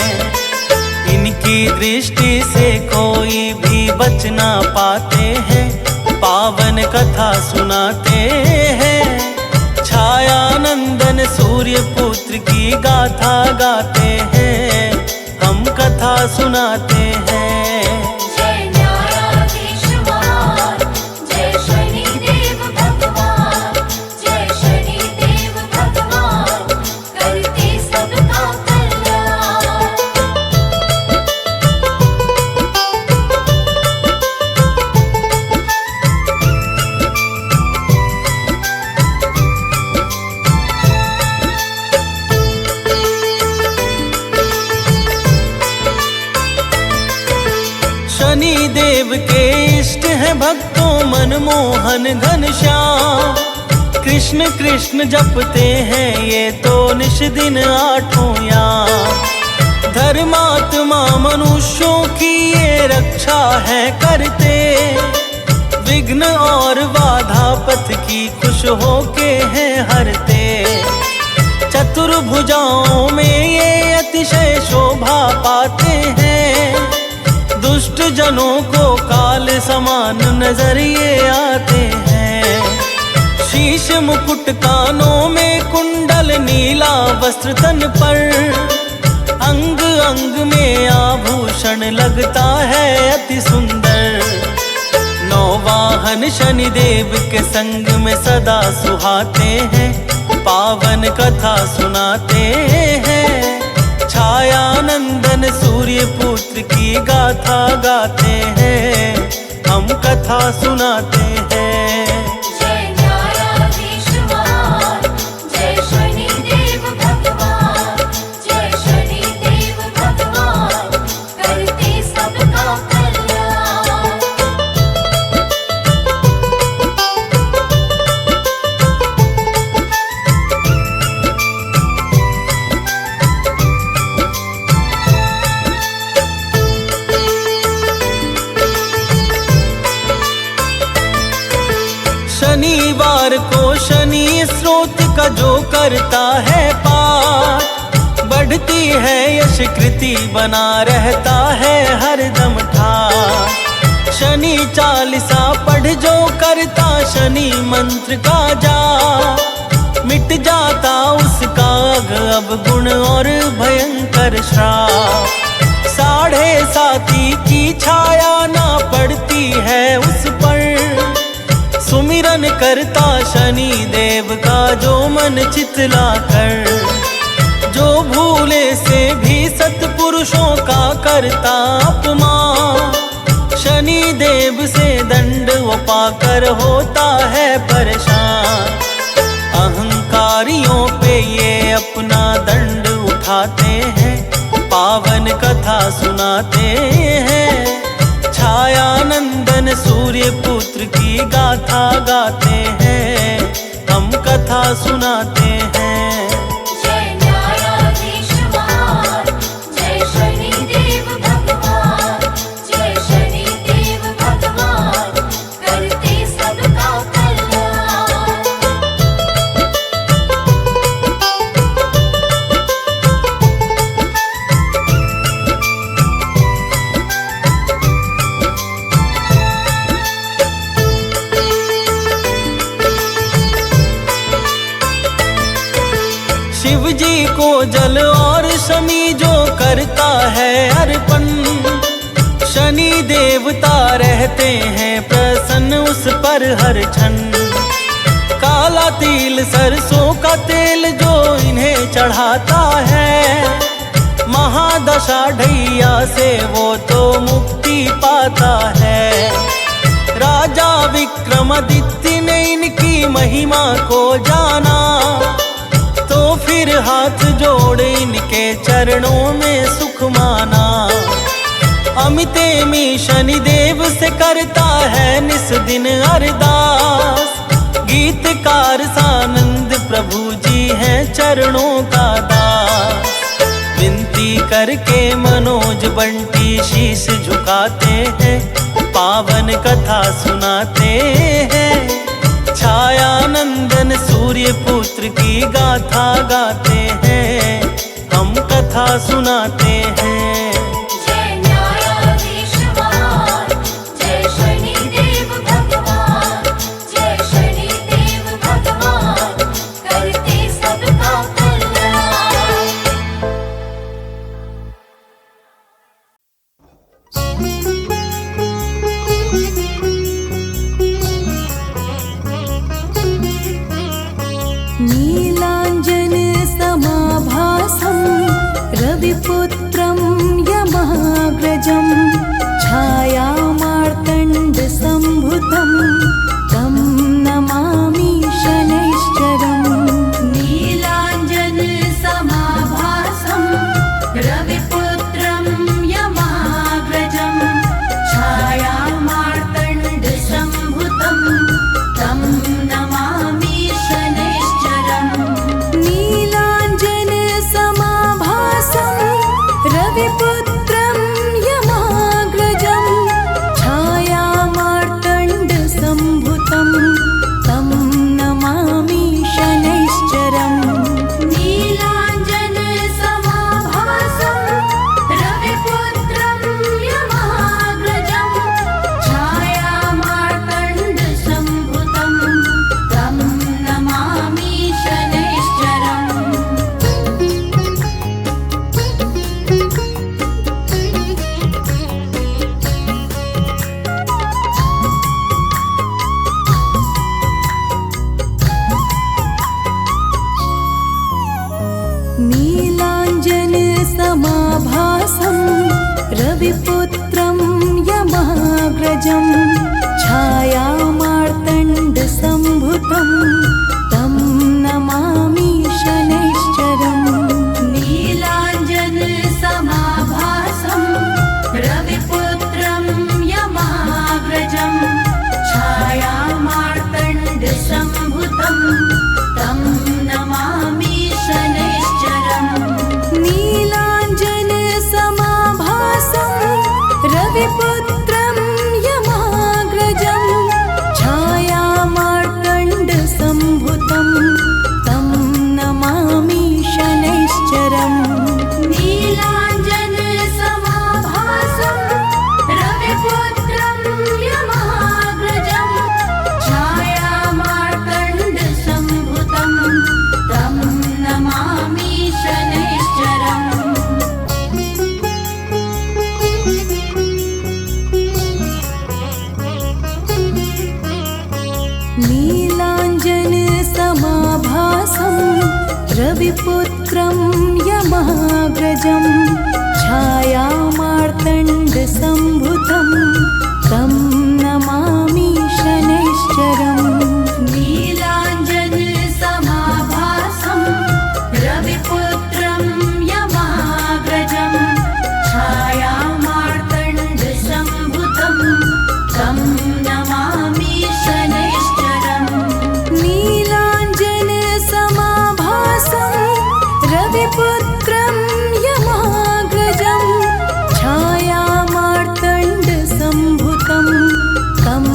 इनकी दृष्टि से कोई भी बच ना पाते हैं, पावन कथा सुनाते हैं। छायानंदन सूर्य पुत्र की गाथा गाते हैं, हम कथा सुनाते हैं। जय न्यायाधीश महान, जय शनिदेव भगवान, जय शनिदेव भगवान, करते सबका कल्याण। शनि देव के इष्ट हैं भक्तों मनमोहन घनश्याम, कृष्ण कृष्ण जपते हैं ये तो निश दिन आठों याम। धर्मात्मा मनुष्यों की ये रक्षा है करते, विघ्न और बाधा पथ की खुश होके हैं हरते। चतुर्भुजाओं में ये अतिशय शोभा पाते हैं, दुष्ट जनों को काल समान नजर ये आते हैं। शीश मुकुट कानों में कुंडल नीला वस्त्र तन पर, अंग अंग में आभूषण लगता है अति सुंदर। नौ वाहन शनि देव के संग में सदा सुहाते हैं, पावन कथा सुनाते हैं। छायानंदन सूर्य पुत्र की गाथा गाते हैं, हम कथा सुनाते हैं। जय न्यायाधीश महान, जय शनिदेव भगवान, जय शनिदेव भगवान, सोमवार को शनि स्रोत का जो करता है पाठ, बढ़ती है यश कृति बना रहता है हरदम ठाठ। शनि चालीसा पढ़ जो करता शनि मंत्र का जाप, मिट जाता उसका अब गुण और भयंकर श्राप। 7.5 की छाया ना पड़ती है उस पर, सुमिरन करता शनि देव का जो मन चितला कर। जो भूले से भी सत्पुरुषों का करता अपमान, शनि देव से दंड वो पाकर होता है परेशान। अहंकारियों पे ये अपना दंड उठाते हैं, पावन कथा सुनाते हैं। छाया नंदन सूर्य पुत्र की गाथा गाते हैं, हम कथा सुनाते हैं। जय न्यायाधीश महान, जय शनि देव भगवान, जय शनि देव भगवान, करते सबका कल्याण। शिव जी को जल और शमी जो करता है अर्पण, शनि देवता रहते हैं प्रसन्न उस पर हर क्षण। काला तिल सरसों का तेल जो इन्हें चढ़ाता है, महादशा ढैया से वो तो मुक्ति पाता है। राजा विक्रमादित्य ने इनकी महिमा को जाना, तो फिर हाथ जोड़ इनके चरणों में सुख माना। अमितेमी शनि देव से करता है निस दिन अरदास, गीतकार सानंद प्रभु जी हैं चरणों का दास। विनती करके मनोज बंटी शीश झुकाते हैं, पावन कथा सुनाते हैं। छाया नंदन सूर्य पुत्र की गाथा गाते हैं, हम कथा सुनाते हैं। जय न्यायाधीश महान, जय शनि देव भगवान, जय शनि देव भगवान, करते सबका कल्याण। नीलाञ्जन समाभासं रविपुत्रं यमाग्रजं, छायामार्तण्डसम्भुतं तं नमामि शनैश्चरम्। नीलाञ्जन समाभासं रविपुत्रं यमाग्रजं, छायामार्तण्डसम्भुतं तं नमामि शनैश्चरम्। नीलाञ्जन समाभासं रविपुत्रं यमाग्रजं, छायामार्तण्डसम्भुतं तं नमामि शनैश्चरम्। नीलाञ्जन समाभासं रविपुत्रं यमाग्रजं, छायामार्तण्डसम्भुतं तं नमामि शनैश्चरम्। नीलाञ्जन समाभासं रविपुत्रं यमाग्रजं, छायामार्तण्डसम्भुतं तं नमामि शनैश्चरम्। नीलाञ्जन समाभासं रविपुत्रं यमाग्रजं, छायामार्तण्डसम्भुतं तं नमामि शनैश्चरम्। नीलाञ्जन समाभासं रविपुत्रं यमाग्रजं, छायामार्तण्डसम्भुतं सम्भुतं तं नमामि शनैश्चरम् नीलाञ्जनसमाभासं रविपुत्रं यमाग्रजं छायामार्तण्डसम्भुतं तं नमामि शनैश्चरम् नीलाञ्जनसमाभासं रविपुत्रं यमाग्रजं छायामार्तण्डसम्भुतं तं नमामि शनैश्चरम् नीलाञ्जनसमाभासं रविपुत्रं यमाग्रजं छायामार्तण्डसम्भुतं तं नमामि शनैश्चरम् नीलाञ्जनसमाभासं रविपुत्रं यमाग्रजं छायामार्तण्डसम्भुतं तं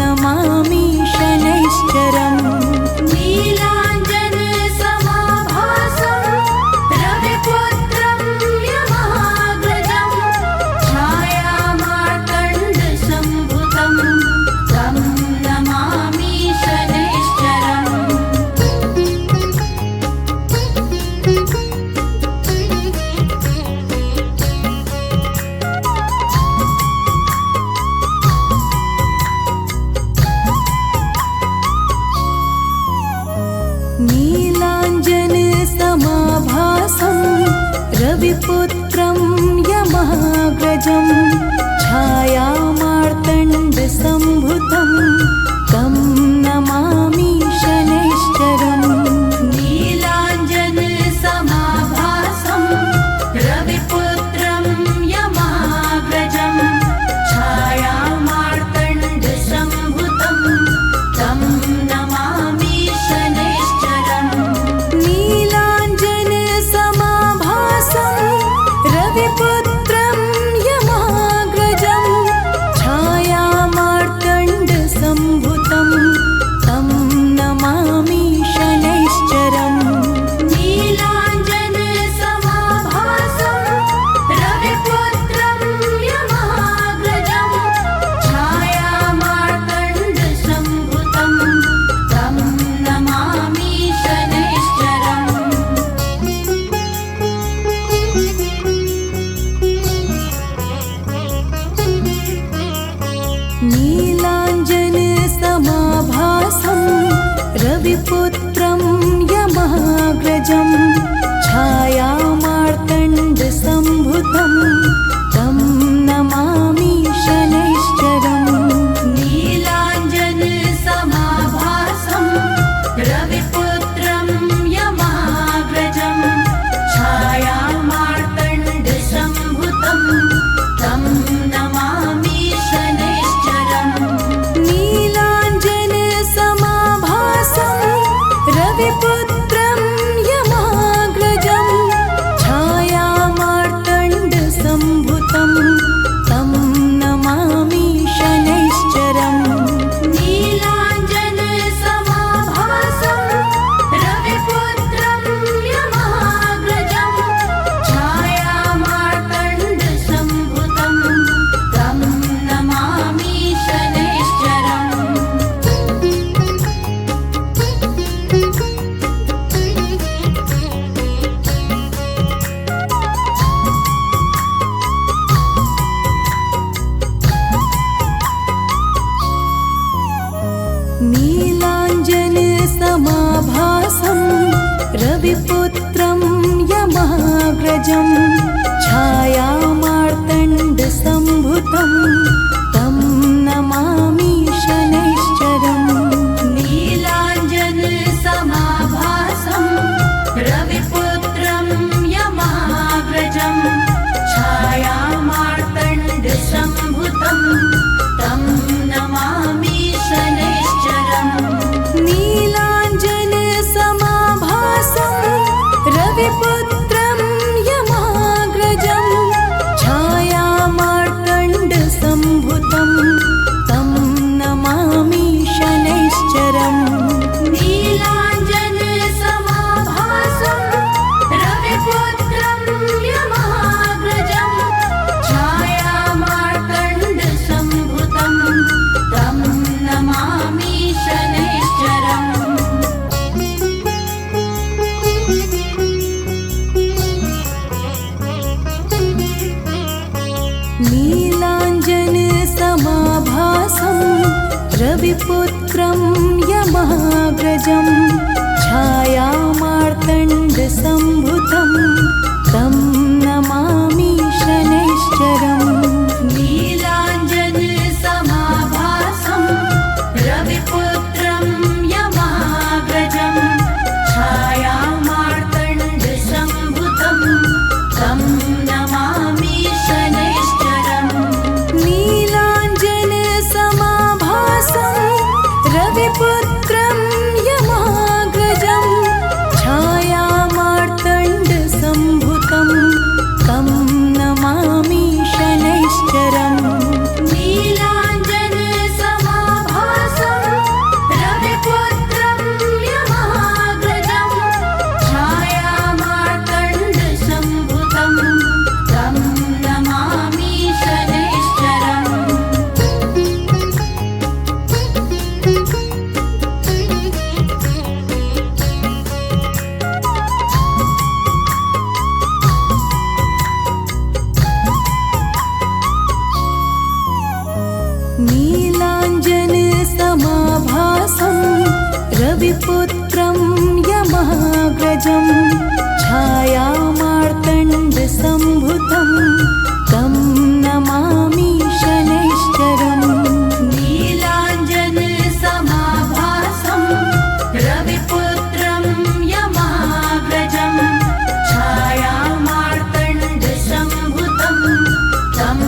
नमामि शनैश्चरम् नीलाञ्जनसमाभासं रविपुत्रं यमाग्रजं छायामार्तण्डसम्भुतं तं नमामि शनैश्चरम् नीलाञ्जनसमाभासं रविपुत्रं यमाग्रजं छायामार्तण्डसम्भुतं तं नमामि शनैश्चरम् नीलाञ्जनसमाभासं रविपुत्रं यमाग्रजं छायामार्तण्डसम्भुतं तं नमामि शनैश्चरम् नीलाञ्जनसमाभासं रविपुत्रं यमाग्रजं छायामार्तण्डसम्भुतं तं नमामि शनैश्चरम् नीलाञ्जनसमाभासं रविपुत्रं यमाग्रजं छायामार्तण्डसम्भुतं तं नमामि शनैश्चरम् नीलाञ्जनसमाभासं रविपुत्रं यमाग्रजं छायामार्तण्डसम्भुतं तं नमामि शनैश्चरम् नीलाञ्जनसमाभासं रविपुत्रं यमाग्रजं छायामार्तण्डसम्भुतं तं नमामि शनैश्चरम् नीलाञ्जनसमाभासं रविपुत्रं यमाग्रजं छायामार्तण्डसम्भुतं तं नमामि शनैश्चरम् नीलाञ्जनसमाभासं रविपुत्रं यमाग्रजं छायामार्तण्डसम्भुतं तं नमामि शनैश्चरम् नीलाञ्जनसमाभासं रविपुत्रं यमाग्रजं छायामार्तण्डसम्भुतं तं नमामि शनैश्चरम् नीलाञ्जनसमाभासं रविपुत्रं यमाग्रजं छायामार्तण्डसम्भुतं तं नमामि शनैश्चरम् नीलाञ्जनसमाभासं रविपुत्रं यमा महागजं छायामार्तण्डसम्भुतं तं नमामि शनैश्चरम् नीलाञ्जनसमाभासं रविपुत्रं यमाग्रजं छायामार्तण्डसम्भुतं तं नमामि शनैश्चरम् नीलाञ्जनसमाभासं रविपुत्रं यमाग्रजं छायामार्तण्डसम्भुतं तं नमामि शनैश्चरम् नीलाञ्जनसमाभासं रविपुत्रं यमाग्रजं छायामार्तण्डसम्भुतं तं नमामि शनैश्चरम् नीलाञ्जनसमाभासं रविपुत्रं यमाग्रजं छायामार्तण्डसम्भुतं तं नमामि शनैश्चरम् नीलाञ्जनसमाभासं रविपुत्रं यमाग्रजं छायामार्तण्डसम्भुतं तं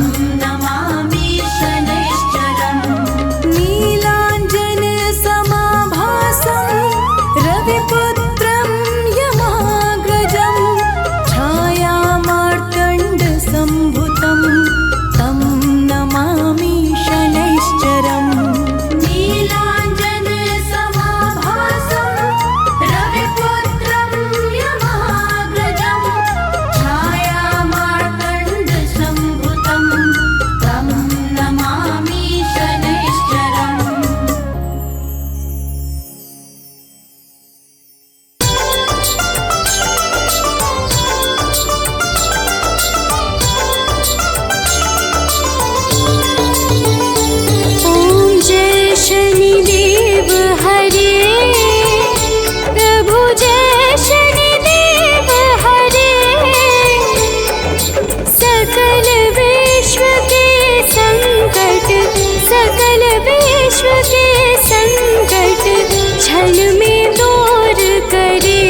नमामि शनैश्चरम् नीलाञ्जनसमाभासं रविपुत्रं यमाग्रजं छायामार्तण्डसम्भुतं तं नमामि शनैश्चरम् नीलाञ्जनसमाभासं रविपुत्रं यमाग्रजं छायामार्तण्डसम्भुतं तं नमामि शनैश्चरम् ॐ जय शनिदेव हरे प्रभु जय शनिदेव हरे सकल विश्व के संकट क्षण में दूर करे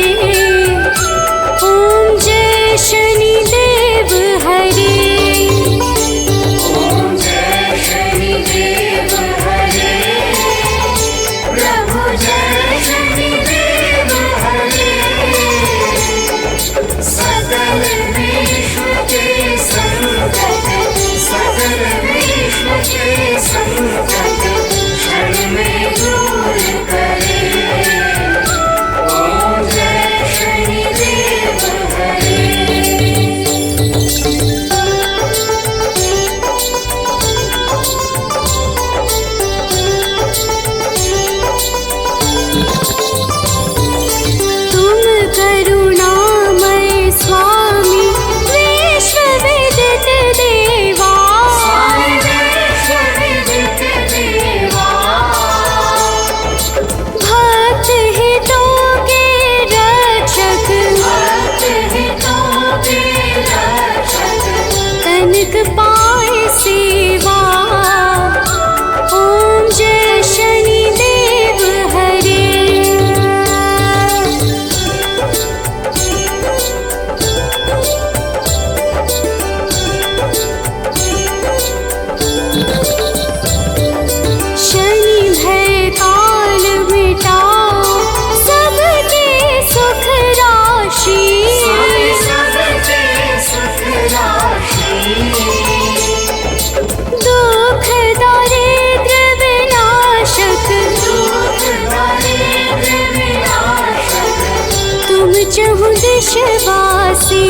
ॐ जय शनिदेव हरे प्रभु जय शनिदेव हरे सकल विश्व के संकट क्षण में दूर करे ॐ जय शनिदेव हरे तुम करुणामय स्वामी विश्वविदित देवा भक्त हितों के रक्षक तनिक पाए सेवा ॐ जय शनिदेव हरे शनि भय काल मिटाओ सबके सुख राशि दुख दारिद्र विनाशक तुम चहु दिशवासी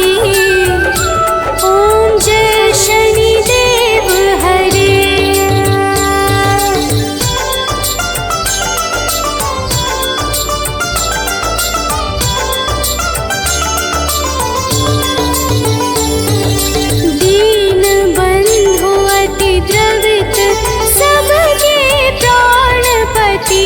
ॐ जय शनिदेव हरे दीन बंधु अति द्रवित सबके प्राणपति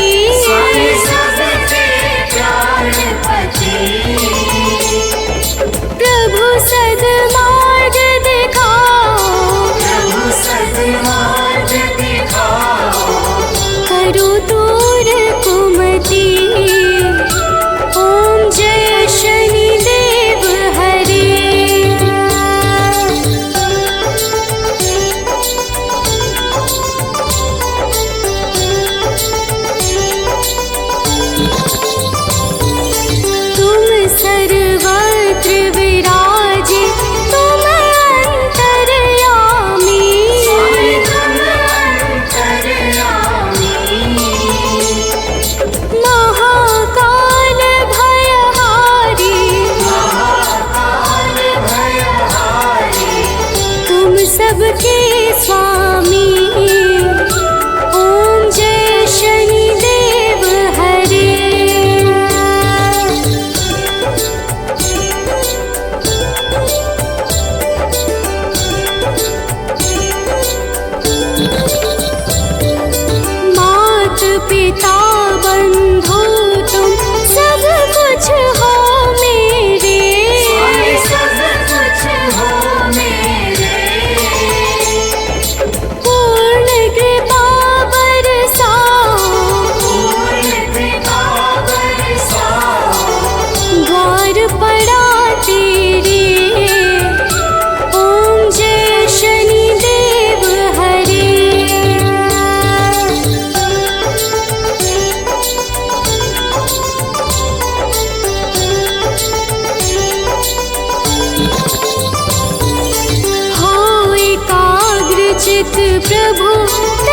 प्रभु